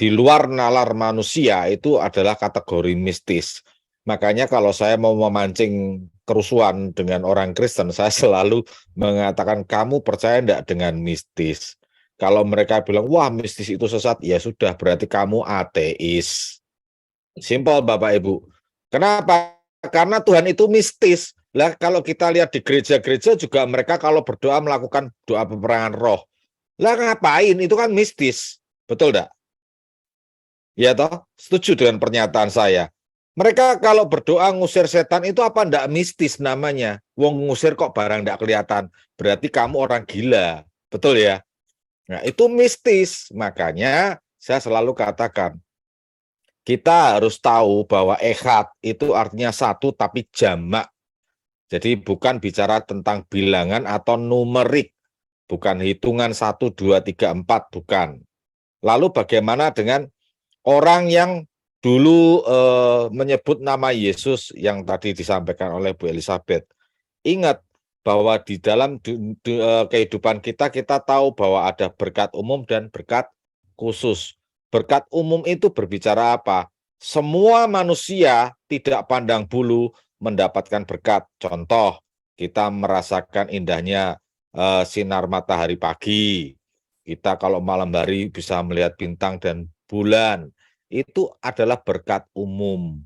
di luar nalar manusia itu adalah kategori mistis. Makanya kalau saya mau memancing kerusuhan dengan orang Kristen, saya selalu mengatakan kamu percaya enggak dengan mistis. Kalau mereka bilang, wah mistis itu sesat, ya sudah berarti kamu ateis. Simpel Bapak Ibu. Kenapa? Karena Tuhan itu mistis. Lah kalau kita lihat di gereja-gereja juga mereka kalau berdoa melakukan doa peperangan roh. Lah ngapain? Itu kan mistis. Betul enggak? Ya toh? Setuju dengan pernyataan saya. Mereka kalau berdoa ngusir setan itu apa enggak mistis namanya? Wong ngusir kok barang enggak kelihatan. Berarti kamu orang gila. Betul ya? Nah, itu mistis. Makanya saya selalu katakan, kita harus tahu bahwa ehad itu artinya satu tapi jamak. Jadi bukan bicara tentang bilangan atau numerik. Bukan hitungan 1, 2, 3, 4, bukan. Lalu bagaimana dengan orang yang dulu menyebut nama Yesus yang tadi disampaikan oleh Bu Elizabeth? Ingat bahwa di dalam kehidupan kita tahu bahwa ada berkat umum dan berkat khusus. Berkat umum itu berbicara apa? Semua manusia tidak pandang bulu mendapatkan berkat. Contoh, kita merasakan indahnya sinar matahari pagi. Kita kalau malam hari bisa melihat bintang dan bulan. Itu adalah berkat umum.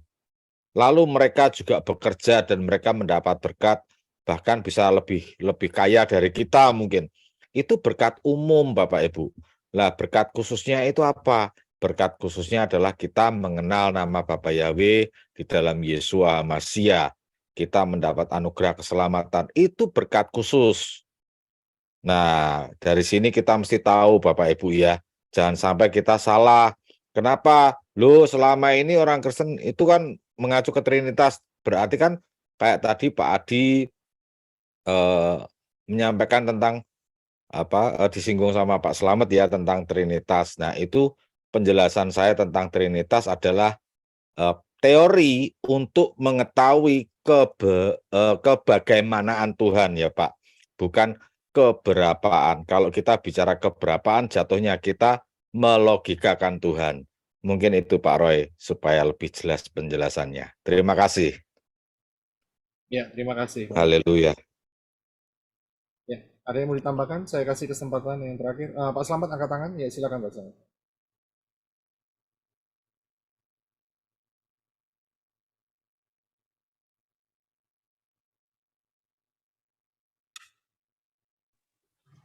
Lalu mereka juga bekerja dan mereka mendapat berkat, bahkan bisa lebih kaya dari kita mungkin. Itu berkat umum Bapak Ibu. Lah berkat khususnya itu apa? Berkat khususnya adalah kita mengenal nama Bapa Yahweh di dalam Yesua Masia. Kita mendapat anugerah keselamatan. Itu berkat khusus. Nah, dari sini kita mesti tahu Bapak Ibu ya. Jangan sampai kita salah. Kenapa? Loh, selama ini orang Kristen itu kan mengacu ke Trinitas. Berarti kan kayak tadi Pak Adi menyampaikan tentang disinggung sama Pak Slamet ya tentang Trinitas. Nah, itu penjelasan saya tentang Trinitas adalah teori untuk mengetahui kebagaimanaan Tuhan ya Pak, bukan keberapaan. Kalau kita bicara keberapaan, jatuhnya kita melogikakan Tuhan. Mungkin itu Pak Roy, supaya lebih jelas penjelasannya. Terima kasih. Ya, terima kasih. Haleluya. Ya, ada yang mau ditambahkan? Saya kasih kesempatan yang terakhir. Pak Slamet angkat tangan. Ya, silakan Pak Slamet.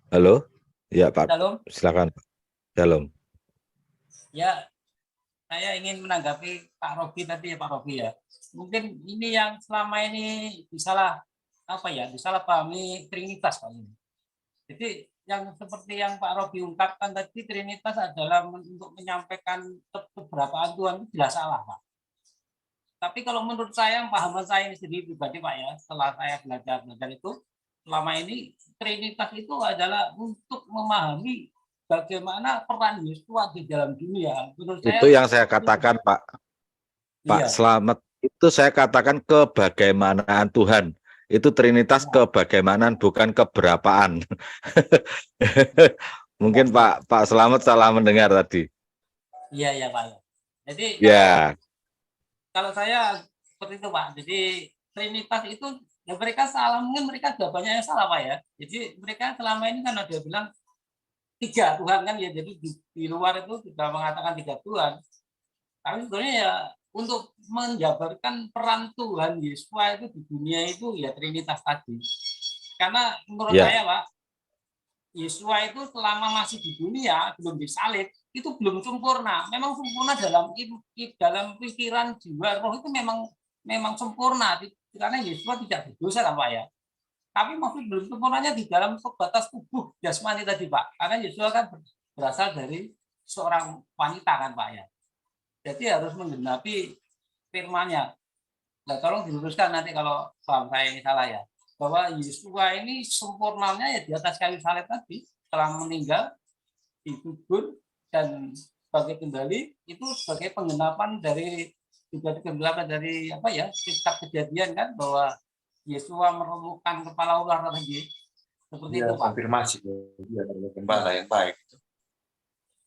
Halo? Ya Pak, Shalom. silakan. Shalom. Ya, saya ingin menanggapi Pak Robi tadi ya Pak Robi ya. Mungkin ini yang selama ini disalahpahami Trinitas Pak ini. Jadi yang seperti yang Pak Robi ungkapkan tadi, Trinitas adalah untuk menyampaikan keberapaan Tuhan itu jelas salah Pak. Tapi kalau menurut saya, pahaman saya ini sendiri pribadi Pak ya, setelah saya belajar itu, selama ini Trinitas itu adalah untuk memahami bagaimana peran Yesus di dalam dunia. Menurut Itu saya, yang saya katakan Pak iya. Slamet, itu saya katakan kebagaimanaan Tuhan. Itu Trinitas kebagaimanaan, bukan keberapaan. Mungkin Pak Slamet salah mendengar tadi. Iya Pak. Jadi kalau saya seperti itu Pak. Jadi Trinitas itu ya mereka salah, mungkin mereka jawabannya yang salah Pak ya. Jadi mereka selama ini kan ada bilang 3 Tuhan kan ya. Jadi di luar itu sudah mengatakan 3 Tuhan. Tapi sebenarnya ya untuk menjabarkan peran Tuhan Yesus itu di dunia itu ya Trinitas tadi. Karena menurut saya Pak, Yesus itu selama masih di dunia belum disalib itu belum sempurna. Memang sempurna dalam pikiran, jiwa, roh itu memang sempurna karena Yesus tidak berdosa kan Pak ya. Tapi masih belum sempurnanya di dalam sebatas tubuh jasmani tadi Pak. Karena Yesus kan berasal dari seorang wanita kan Pak ya. Jadi harus menggenapi firman-Nya. Nah, tolong diluruskan nanti kalau paham saya ini salah ya. Bahwa Yesus ini sempurnanya ya di atas kayu salib tadi, setelah meninggal, dikubur dan sebagai kembali itu sebagai penggenapan dari kitab Kejadian kan, bahwa Yesus meremukkan kepala ular tadi. Seperti itu Pak. Konfirmasi ya, gembala yang baik.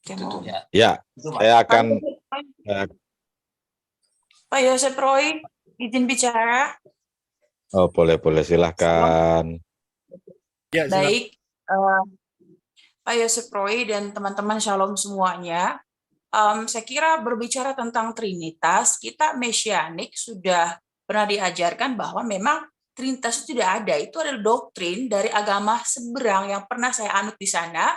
Oke, mau. Ya, saya akan Pak Yosef Roy, izin bicara. oh boleh silahkan. Ya, silakan. Baik, Pak Yosef Roy dan teman-teman shalom semuanya. Saya kira berbicara tentang Trinitas, kita Mesianik sudah pernah diajarkan bahwa memang Trinitas itu tidak ada. Itu adalah doktrin dari agama seberang yang pernah saya anut di sana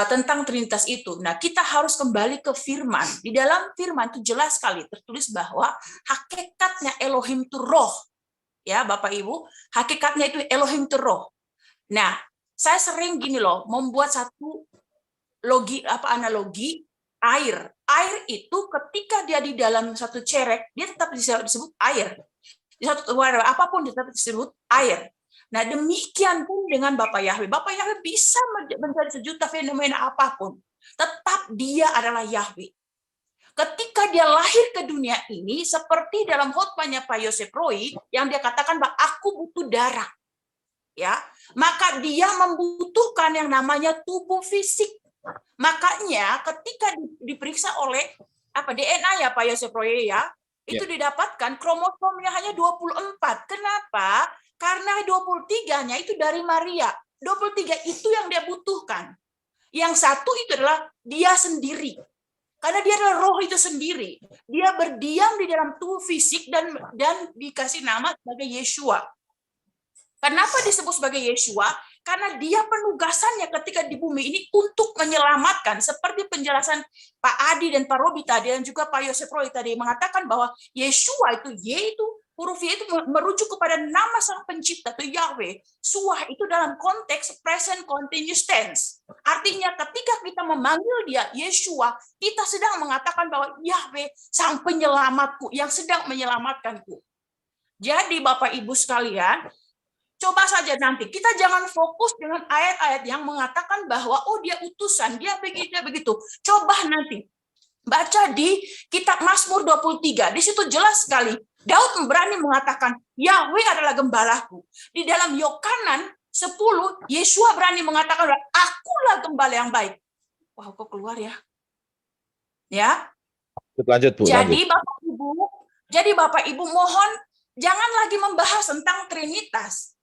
tentang Trinitas itu. Nah, kita harus kembali ke firman. Di dalam firman itu jelas sekali tertulis bahwa hakikatnya Elohim itu roh. Ya, Bapak Ibu, hakikatnya itu Elohim itu roh. Nah, saya sering gini loh, membuat satu analogi air. Air itu ketika dia di dalam satu cerek, dia tetap disebut air. Di satu wadah apapun tetap disebut air. Nah, demikian pun dengan Bapak Yahweh. Bapak Yahweh bisa menjadi sejuta fenomena apapun. Tetap dia adalah Yahweh. Ketika dia lahir ke dunia ini, seperti dalam khotbahnya Pak Yosef Roy, yang dia katakan bahwa aku butuh darah. Ya, maka dia membutuhkan yang namanya tubuh fisik. Makanya ketika diperiksa oleh DNA ya Pak Yosef Roy ya, itu didapatkan kromosomnya hanya 24. Kenapa? Karena 23-nya itu dari Maria. 23 itu yang dia butuhkan. Yang satu itu adalah dia sendiri. Karena dia adalah roh itu sendiri. Dia berdiam di dalam tubuh fisik dan dikasih nama sebagai Yeshua. Kenapa disebut sebagai Yeshua? Karena dia penugasannya ketika di bumi ini untuk menyelamatkan. Seperti penjelasan Pak Adi dan Pak Robi tadi, dan juga Pak Yosef Roy tadi mengatakan bahwa Yeshua itu, yaitu huruf Y itu merujuk kepada nama Sang Pencipta, itu Yahweh. Suah itu dalam konteks present continuous tense. Artinya ketika kita memanggil dia Yeshua, kita sedang mengatakan bahwa Yahweh Sang Penyelamatku yang sedang menyelamatkanku. Jadi Bapak Ibu sekalian, coba saja nanti, kita jangan fokus dengan ayat-ayat yang mengatakan bahwa oh dia utusan, dia begitu. Coba nanti baca di kitab Mazmur 23, di situ jelas sekali. Daud berani mengatakan, Yahweh adalah gembalaku. Di dalam Yohanan 10, Yeshua berani mengatakan, akulah gembala yang baik. Wah, kok keluar ya? Ya. Lanjut, Bu. Jadi Bapak Ibu mohon jangan lagi membahas tentang Trinitas.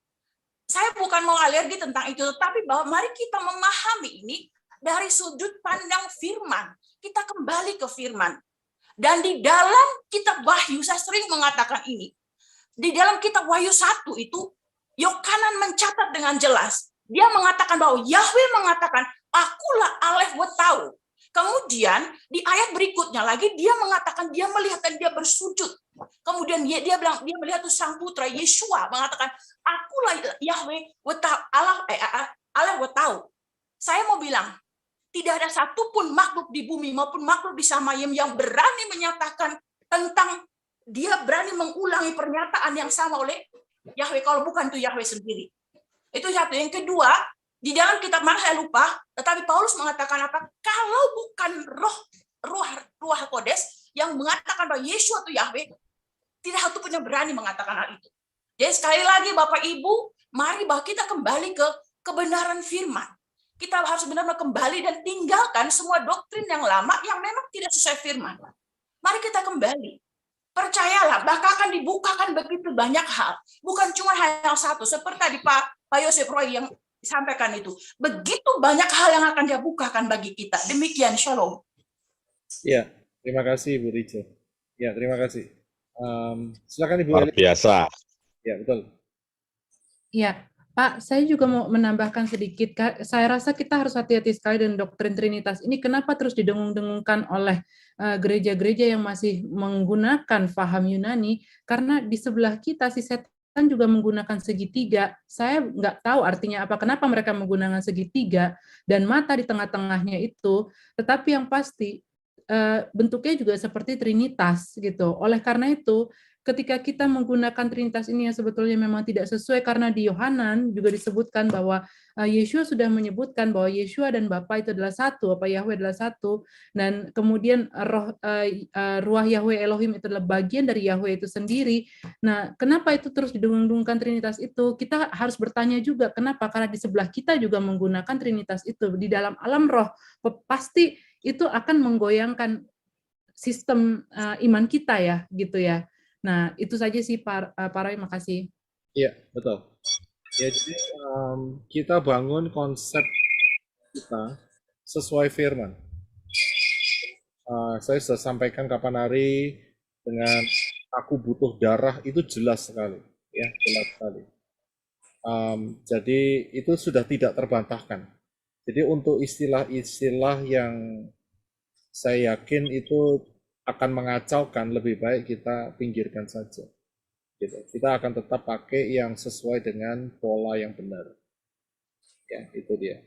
Saya bukan mau alergi tentang itu, tetapi bahwa mari kita memahami ini dari sudut pandang firman. Kita kembali ke firman. Dan di dalam kitab Wahyu, saya sering mengatakan ini. Di dalam kitab Wahyu 1 itu, Yohanan mencatat dengan jelas. Dia mengatakan bahwa Yahweh mengatakan, akulah Alef Wetau. Kemudian di ayat berikutnya lagi, dia mengatakan dia melihat dan dia bersujud. Kemudian dia bilang dia melihat tuh Sang Putra Yeshua mengatakan, akulah Yahweh Wetau, Alef Wetau. Saya mau bilang, tidak ada satupun makhluk di bumi maupun makhluk di Samayim yang berani menyatakan tentang dia berani mengulangi pernyataan yang sama oleh Yahweh kalau bukan itu Yahweh sendiri. Itu satu. Yang kedua, di dalam kitab mana saya lupa, tetapi Paulus mengatakan apa? Kalau bukan Ruah Kodes yang mengatakan bahwa Yeshua itu Yahweh, tidak satu pun yang berani mengatakan hal itu. Jadi sekali lagi Bapak Ibu, mari bahwa kita kembali ke kebenaran firman. Kita harus benar-benar kembali dan tinggalkan semua doktrin yang lama yang memang tidak sesuai firman. Mari kita kembali. Percayalah, bakal akan dibukakan begitu banyak hal. Bukan cuma hal satu, seperti tadi Pak Yosef Roy yang disampaikan itu. Begitu banyak hal yang akan dia bukakan bagi kita. Demikian, shalom. Ya, terima kasih Bu Rico. Ya, terima kasih. Silakan Ibu Luar biasa. Ya, betul. Ya, Pak, saya juga mau menambahkan sedikit. Saya rasa kita harus hati-hati sekali dengan doktrin Trinitas ini. Kenapa terus didengung-dengungkan oleh gereja-gereja yang masih menggunakan faham Yunani? Karena di sebelah kita si setan juga menggunakan segitiga. Saya nggak tahu artinya apa. Kenapa mereka menggunakan segitiga dan mata di tengah-tengahnya itu. Tetapi yang pasti bentuknya juga seperti Trinitas gitu. Oleh karena itu, ketika kita menggunakan Trinitas ini yang sebetulnya memang tidak sesuai, karena di Yohanan juga disebutkan bahwa Yeshua sudah menyebutkan bahwa Yeshua dan Bapa itu adalah satu, apa Yahweh adalah satu, dan kemudian Ruah Yahweh Elohim itu adalah bagian dari Yahweh itu sendiri. Nah, kenapa itu terus didengung-dengungkan Trinitas itu? Kita harus bertanya juga kenapa? Karena di sebelah kita juga menggunakan Trinitas itu. Di dalam alam roh, pasti itu akan menggoyangkan sistem iman kita ya, gitu ya. Nah, itu saja sih Pak Roy, makasih. Iya, betul. Ya, jadi kita bangun konsep kita sesuai firman. Saya sudah sampaikan kapan hari dengan aku butuh darah itu jelas sekali, ya jelas sekali. Jadi itu sudah tidak terbantahkan. Jadi untuk istilah-istilah yang saya yakin itu akan mengacaukan, lebih baik kita pinggirkan saja. Gitu. Kita akan tetap pakai yang sesuai dengan pola yang benar. Ya, itu dia.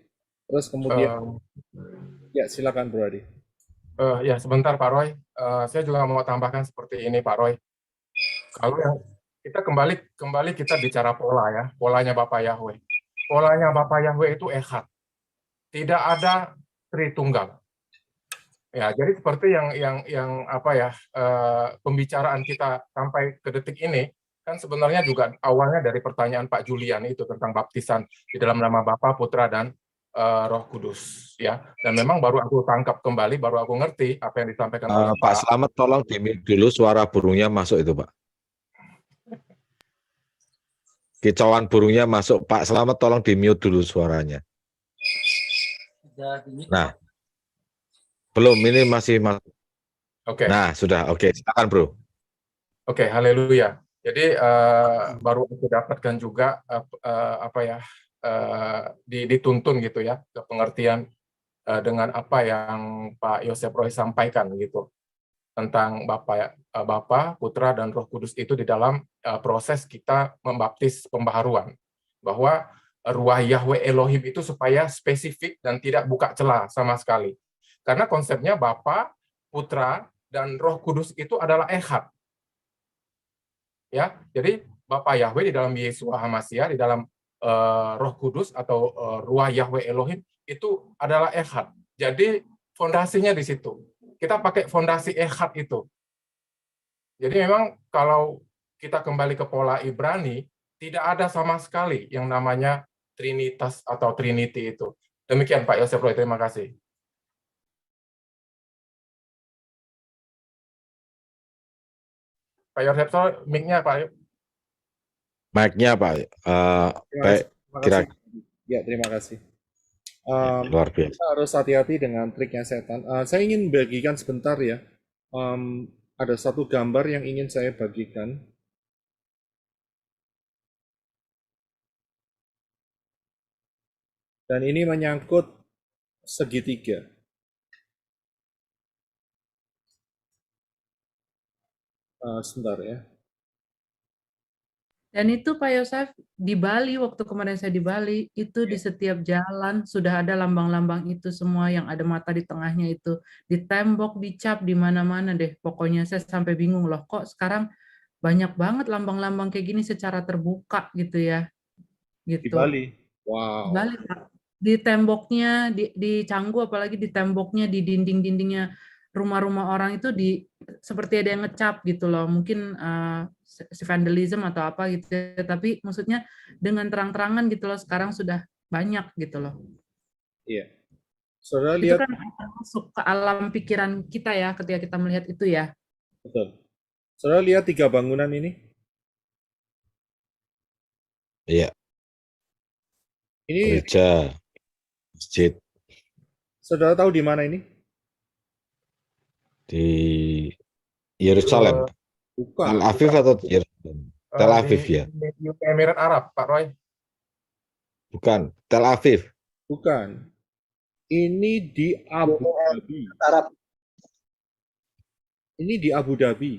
Terus kemudian, ya silakan Bro Adi. Ya sebentar Pak Roy, saya juga mau tambahkan seperti ini Pak Roy. Kalau yang kita kembali kita bicara pola ya, polanya Bapak Yahweh. Polanya Bapak Yahweh itu echad, tidak ada Tritunggal. Ya, jadi seperti yang apa ya, pembicaraan kita sampai ke detik ini kan sebenarnya juga awalnya dari pertanyaan Pak Julian itu tentang baptisan di dalam nama Bapa, Putra dan Roh Kudus ya. Dan memang baru aku tangkap kembali, baru aku ngerti apa yang disampaikan oleh Pak Slamet, tolong di-mute dulu suara burungnya masuk itu Pak. Kicauan burungnya masuk. Pak Slamet, tolong di-mute dulu suaranya. Nah, belum, ini masih. Oke. Nah, sudah. Oke, silakan Bro. Oke, haleluya. Jadi baru aku dapatkan juga apa ya, dituntun gitu ya ke pengertian dengan apa yang Pak Yosef Roy sampaikan gitu tentang Bapa, Putra dan Roh Kudus itu di dalam proses kita membaptis pembaharuan, bahwa Ruah Yahweh Elohim itu supaya spesifik dan tidak buka celah sama sekali. Karena konsepnya Bapa, Putra dan Roh Kudus itu adalah echad. Ya, jadi Bapa Yahweh di dalam Yeshua HaMashiach, di dalam Roh Kudus atau Ruah Yahweh Elohim itu adalah echad. Jadi fondasinya di situ. Kita pakai fondasi echad itu. Jadi memang kalau kita kembali ke pola Ibrani, tidak ada sama sekali yang namanya Trinitas atau Trinity itu. Demikian Pak Yosef Roy, terima kasih. Pak Yosef Roy, mic-nya Pak. Mic-nya Pak. Terima kasih. Ya, terima kasih. Luar biasa. Kita harus hati-hati dengan triknya setan. Saya ingin bagikan sebentar ya. Ada satu gambar yang ingin saya bagikan. Dan ini menyangkut segitiga. Sebentar ya. Dan itu Pak Yosef, di Bali, waktu kemarin saya di Bali, itu di setiap jalan sudah ada lambang-lambang itu semua, yang ada mata di tengahnya itu. Di tembok, dicap, di mana-mana deh. Pokoknya saya sampai bingung loh, kok sekarang banyak banget lambang-lambang kayak gini secara terbuka gitu ya. Gitu. Di Bali? Wow. Di Bali, Pak. Di temboknya, di Canggu, apalagi di temboknya, di dinding-dindingnya rumah-rumah orang itu seperti ada yang ngecap gitu loh. Mungkin vandalism atau apa gitu ya. Tapi maksudnya dengan terang-terangan gitu loh, sekarang sudah banyak gitu loh. Iya. Saudara Itu lihat, kan masuk ke alam pikiran kita ya ketika kita melihat itu ya. betul. Saudara lihat 3 bangunan ini? Iya. Ini Gereja, masjid. Saudara tahu di mana ini? Di Yerusalem. Bukan. Tel Aviv atau Yerusalem? Tel Aviv ya. Di Emirat Arab, Pak Roy. Bukan, Tel Aviv. Bukan. Ini di Abu Dhabi. Ini di Abu Dhabi.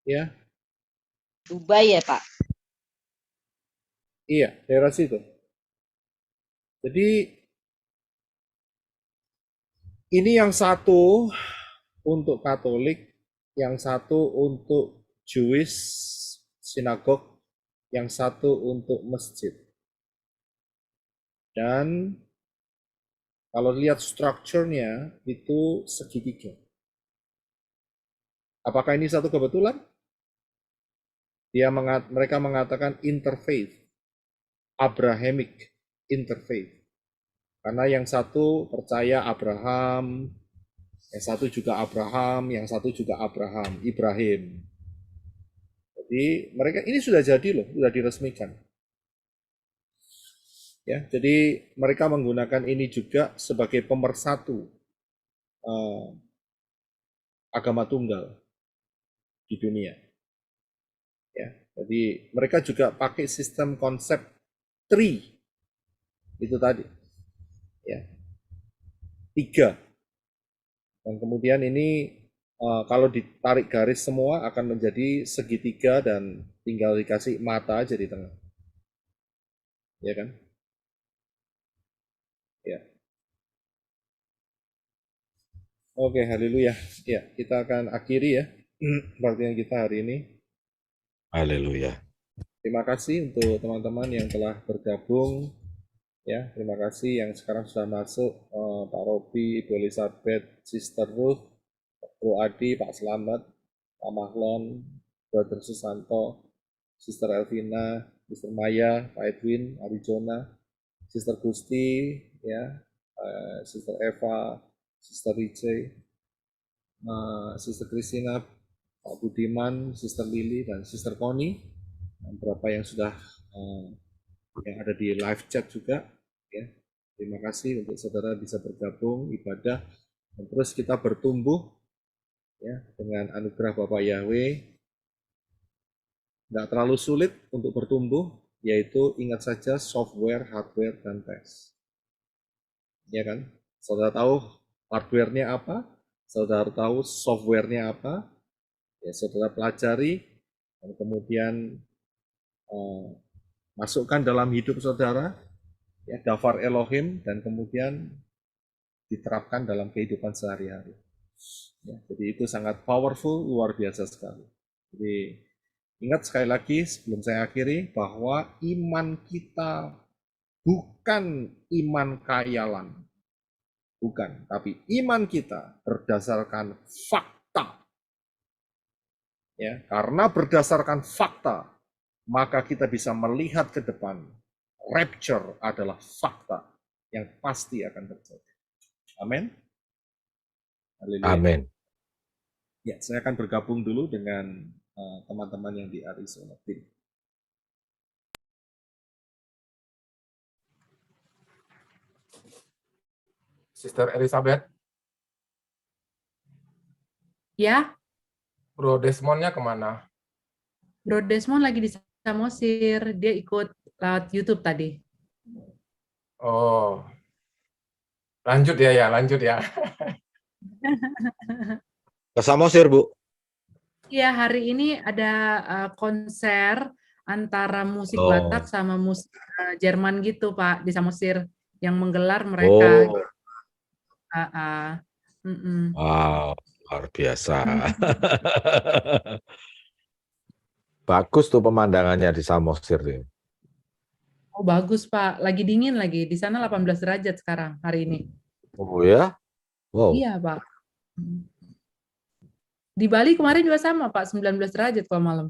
Ya. Dubai ya, Pak? Iya, daerah situ. Jadi ini yang satu untuk Katolik, yang satu untuk Jewish sinagog, yang satu untuk masjid. Dan kalau lihat strukturnya itu segitiga. Apakah ini satu kebetulan? Mereka mengatakan interfaith, Abrahamic interfaith. Karena yang satu percaya Abraham, yang satu juga Abraham, yang satu juga Ibrahim. Jadi mereka ini sudah jadi loh, sudah diresmikan. Ya, jadi mereka menggunakan ini juga sebagai pemersatu agama tunggal di dunia. Ya, jadi mereka juga pakai sistem konsep tree itu tadi. Ya. 3. Dan kemudian ini kalau ditarik garis semua akan menjadi segitiga dan tinggal dikasih mata aja di tengah. Ya kan? Ya. Oke, haleluya. Ya, kita akan akhiri ya perhatian kita hari ini. Haleluya. Terima kasih untuk teman-teman yang telah bergabung. Ya, terima kasih yang sekarang sudah masuk, Pak Robi, Ibu Elizabeth, Sister Ruth, Bro Adi, Pak Slamet, Pak Mahlon, Brother Susanto, Sister Elvina, Sister Maya, Pak Edwin, Arijona, Sister Gusti, ya, Sister Eva, Sister Rice, Sister Christina, Pak Budiman, Sister Lily, dan Sister Connie, dan beberapa yang sudah yang ada di live chat juga, ya. Terima kasih untuk saudara bisa bergabung ibadah dan terus kita bertumbuh, ya, dengan anugerah Bapak Yahweh. Nggak terlalu sulit untuk bertumbuh, yaitu ingat saja software, hardware, dan tes. Ya kan? Saudara tahu hardware-nya apa? Saudara tahu software-nya apa? Ya, saudara pelajari dan kemudian masukkan dalam hidup saudara, ya, daftar Elohim, dan kemudian diterapkan dalam kehidupan sehari-hari. Ya, jadi itu sangat powerful, luar biasa sekali. Jadi ingat sekali lagi sebelum saya akhiri bahwa iman kita bukan iman khayalan, bukan, tapi iman kita berdasarkan fakta. Ya, karena berdasarkan fakta, maka kita bisa melihat ke depan. Rapture adalah fakta yang pasti akan terjadi. Amin. Amin. Ya, saya akan bergabung dulu dengan teman-teman yang di Arizona Tim. Sister Elizabeth, Ya, Bro Desmondnya kemana? Bro Desmond lagi di Samosir. Dia ikut lewat YouTube tadi. Oh, lanjut ya, lanjut ya. Ke Samosir, Bu. Iya, hari ini ada konser antara musik Oh. Batak sama musik Jerman gitu, Pak, di Samosir yang menggelar mereka. Oh. Wow, luar biasa. Bagus tuh pemandangannya di Samosir. Oh, bagus, Pak. Lagi dingin lagi. Di sana 18 derajat sekarang hari ini. Oh ya? Wow. Iya, Pak. Di Bali kemarin juga sama, Pak, 19 derajat kalau malam.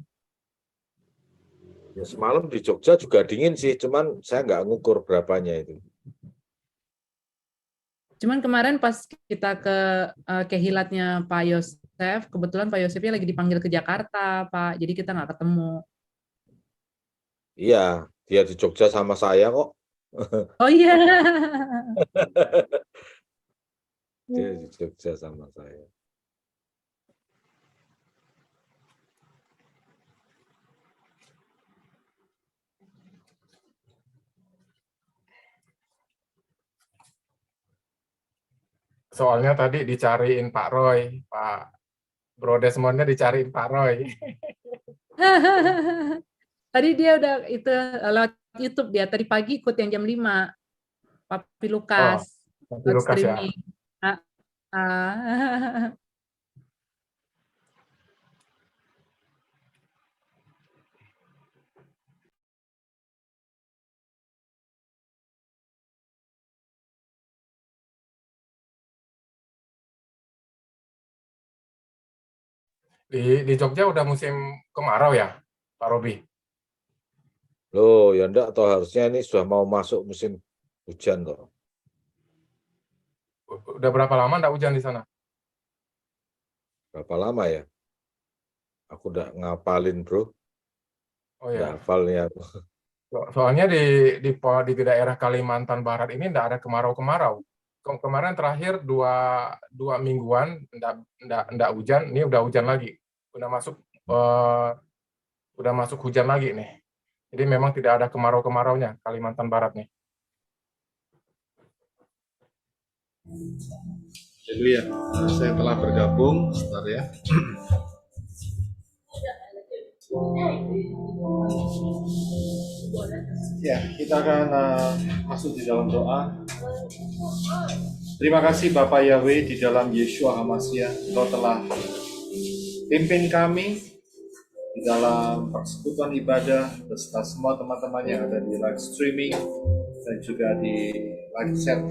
Ya, semalam di Jogja juga dingin sih, cuman saya nggak ngukur berapanya itu. Cuman kemarin pas kita ke kehilatnya Pak Yosef, kebetulan Pak Yosefnya lagi dipanggil ke Jakarta, Pak. Jadi kita nggak ketemu. Iya, dia di Jogja sama saya kok. Oh iya. Dia di Jogja sama saya. Soalnya tadi dicariin Pak Roy, Pak Bro Desmondnya dicariin Pak Roy. Tadi dia udah itu lewat YouTube dia. Tadi pagi ikut yang jam 5. Papi Lukas. Oh, Papi Lukas ya. Di Jogja udah musim kemarau ya, Pak Robi? Loh, ya enggak, toh harusnya ini sudah mau masuk musim hujan toh. Udah berapa lama enggak hujan di sana? Berapa lama ya? Aku udah ngapalin, Bro. Oh Udah ya. hafalnya. Soalnya di daerah Kalimantan Barat ini enggak ada kemarau-kemarau. Kemarin terakhir dua mingguan enggak hujan, ini udah hujan lagi. Udah masuk hujan lagi nih. Jadi memang tidak ada kemarau-kemaraunya Kalimantan Barat nih. Haleluya. Saya telah bergabung, sebentar ya. Ya, kita akan masuk di dalam doa. Terima kasih Bapak Yahweh, di dalam Yeshua HaMashiach, Engkau telah pimpin kami di dalam persekutuan ibadah beserta semua teman-teman yang ada di live streaming dan juga di live chat.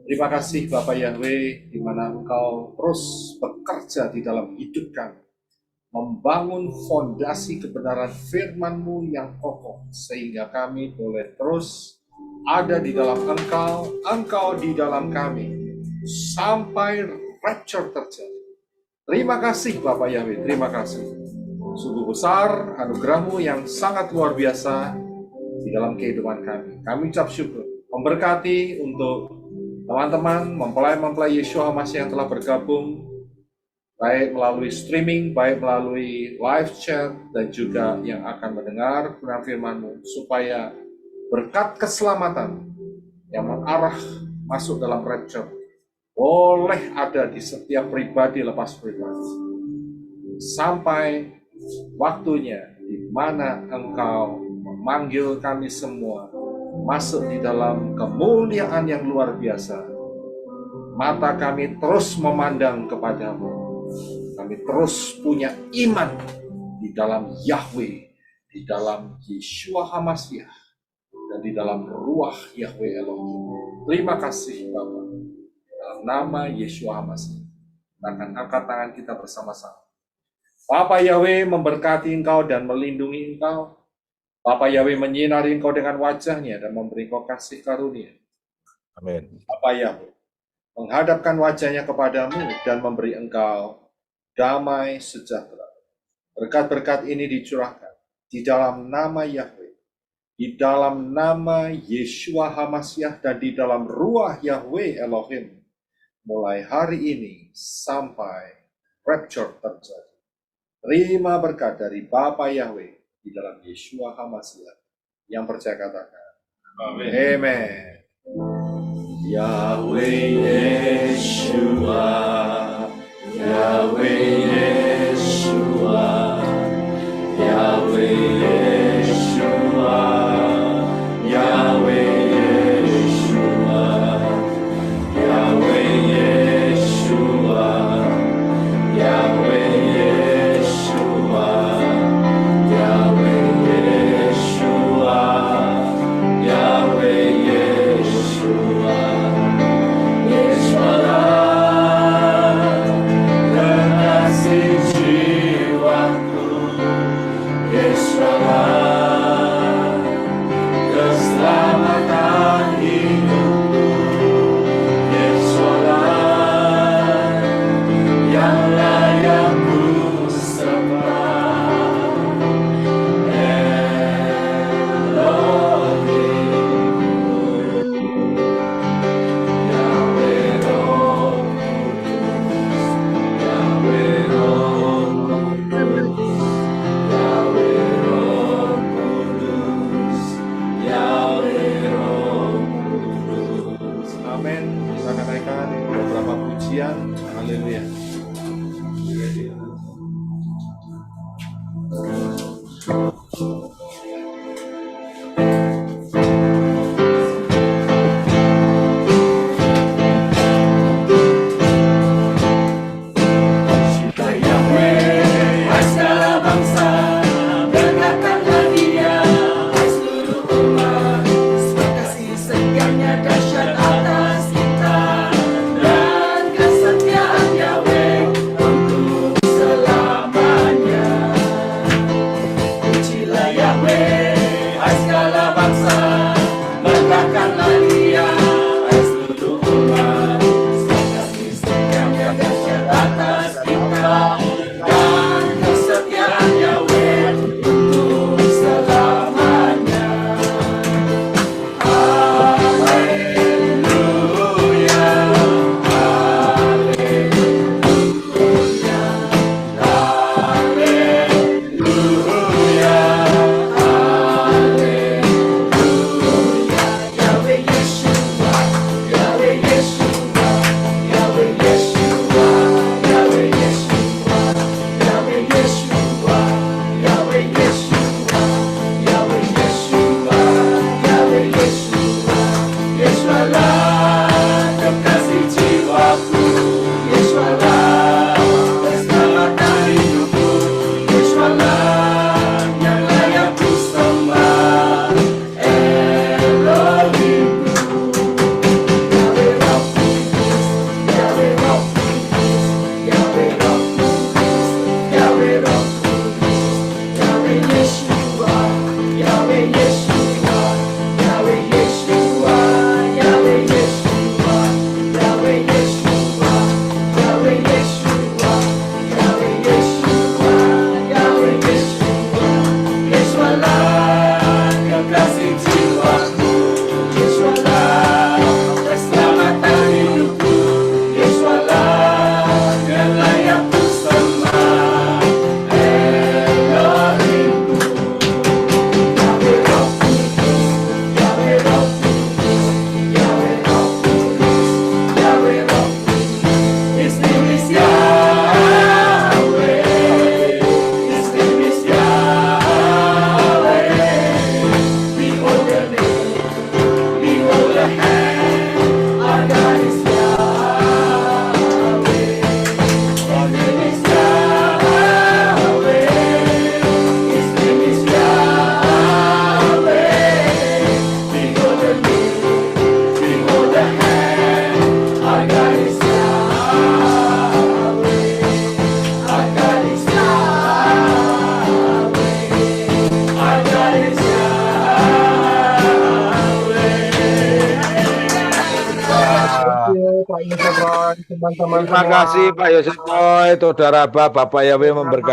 Terima kasih Bapak Yahweh, di mana Engkau terus bekerja di dalam hidup kami, membangun fondasi kebenaran firman-Mu yang kokoh, sehingga kami boleh terus ada di dalam Engkau, Engkau di dalam kami, sampai rapture terjadi. Terima kasih Bapak Yahweh, terima kasih. Sungguh besar anugerah-Mu yang sangat luar biasa di dalam kehidupan kami. Kami ucap syukur, memberkati untuk teman-teman, mempelai-mempelai Yeshua HaMashiach yang telah bergabung, baik melalui streaming, baik melalui live chat, dan juga yang akan mendengar firman-Mu, supaya berkat keselamatan yang mengarah masuk dalam rapture boleh ada di setiap pribadi lepas pribadi, sampai waktunya di mana Engkau memanggil kami semua masuk di dalam kemuliaan yang luar biasa. Mata kami terus memandang kepadamu. Kami terus punya iman di dalam Yahweh, di dalam Yeshua HaMashiach, dan di dalam ruah Yahweh Elohim. Terima kasih Bapa. Dalam nama Yeshua HaMashiach, kita akan angkat tangan kita bersama-sama. Bapa Yahweh memberkati Engkau dan melindungi Engkau. Bapa Yahweh menyinari Engkau dengan wajah-Nya dan memberi Engkau kasih karunia. Amin. Bapa Yahweh menghadapkan wajah-Nya kepadamu dan memberi Engkau damai sejahtera. Berkat-berkat ini dicurahkan di dalam nama Yahweh, di dalam nama Yeshua HaMashiach, dan di dalam ruah Yahweh Elohim, mulai hari ini sampai rapture terjadi. Terima berkat dari Bapa Yahweh di dalam Yeshua HaMashiach. Yang percaya katakan amin. Amen. Yahweh Yeshua, Yahweh Yeshua, Yahweh Yeshua, Yahweh Yeshua, Yahweh Yeshua, Yahweh Yeshua, Yahweh Yeshua, Yahweh Yeshua, Yeshua, kekasih jiwaku, Yeshua, keselamatan hidupku, Yeshua, yang layak ku sembah, Elohim, Yahweh Roh Kudus, Yahweh Roh Kudus, Yahweh Roh Kudus, Yahweh Roh Kudus. Amin. Kita akan naikkan beberapa pujian. Haleluya. Cinta Yahweh, hai segala bangsa, dengarkanlah Dia, hai seluruh umat, sebab kasih setianya dahsyat atas kita, dan kesetiaan Yahweh Pak Yosef Roy, teman-teman Terima semua. kasih Pak Yosef Roy, Saudara Bapak Yahweh memberkati.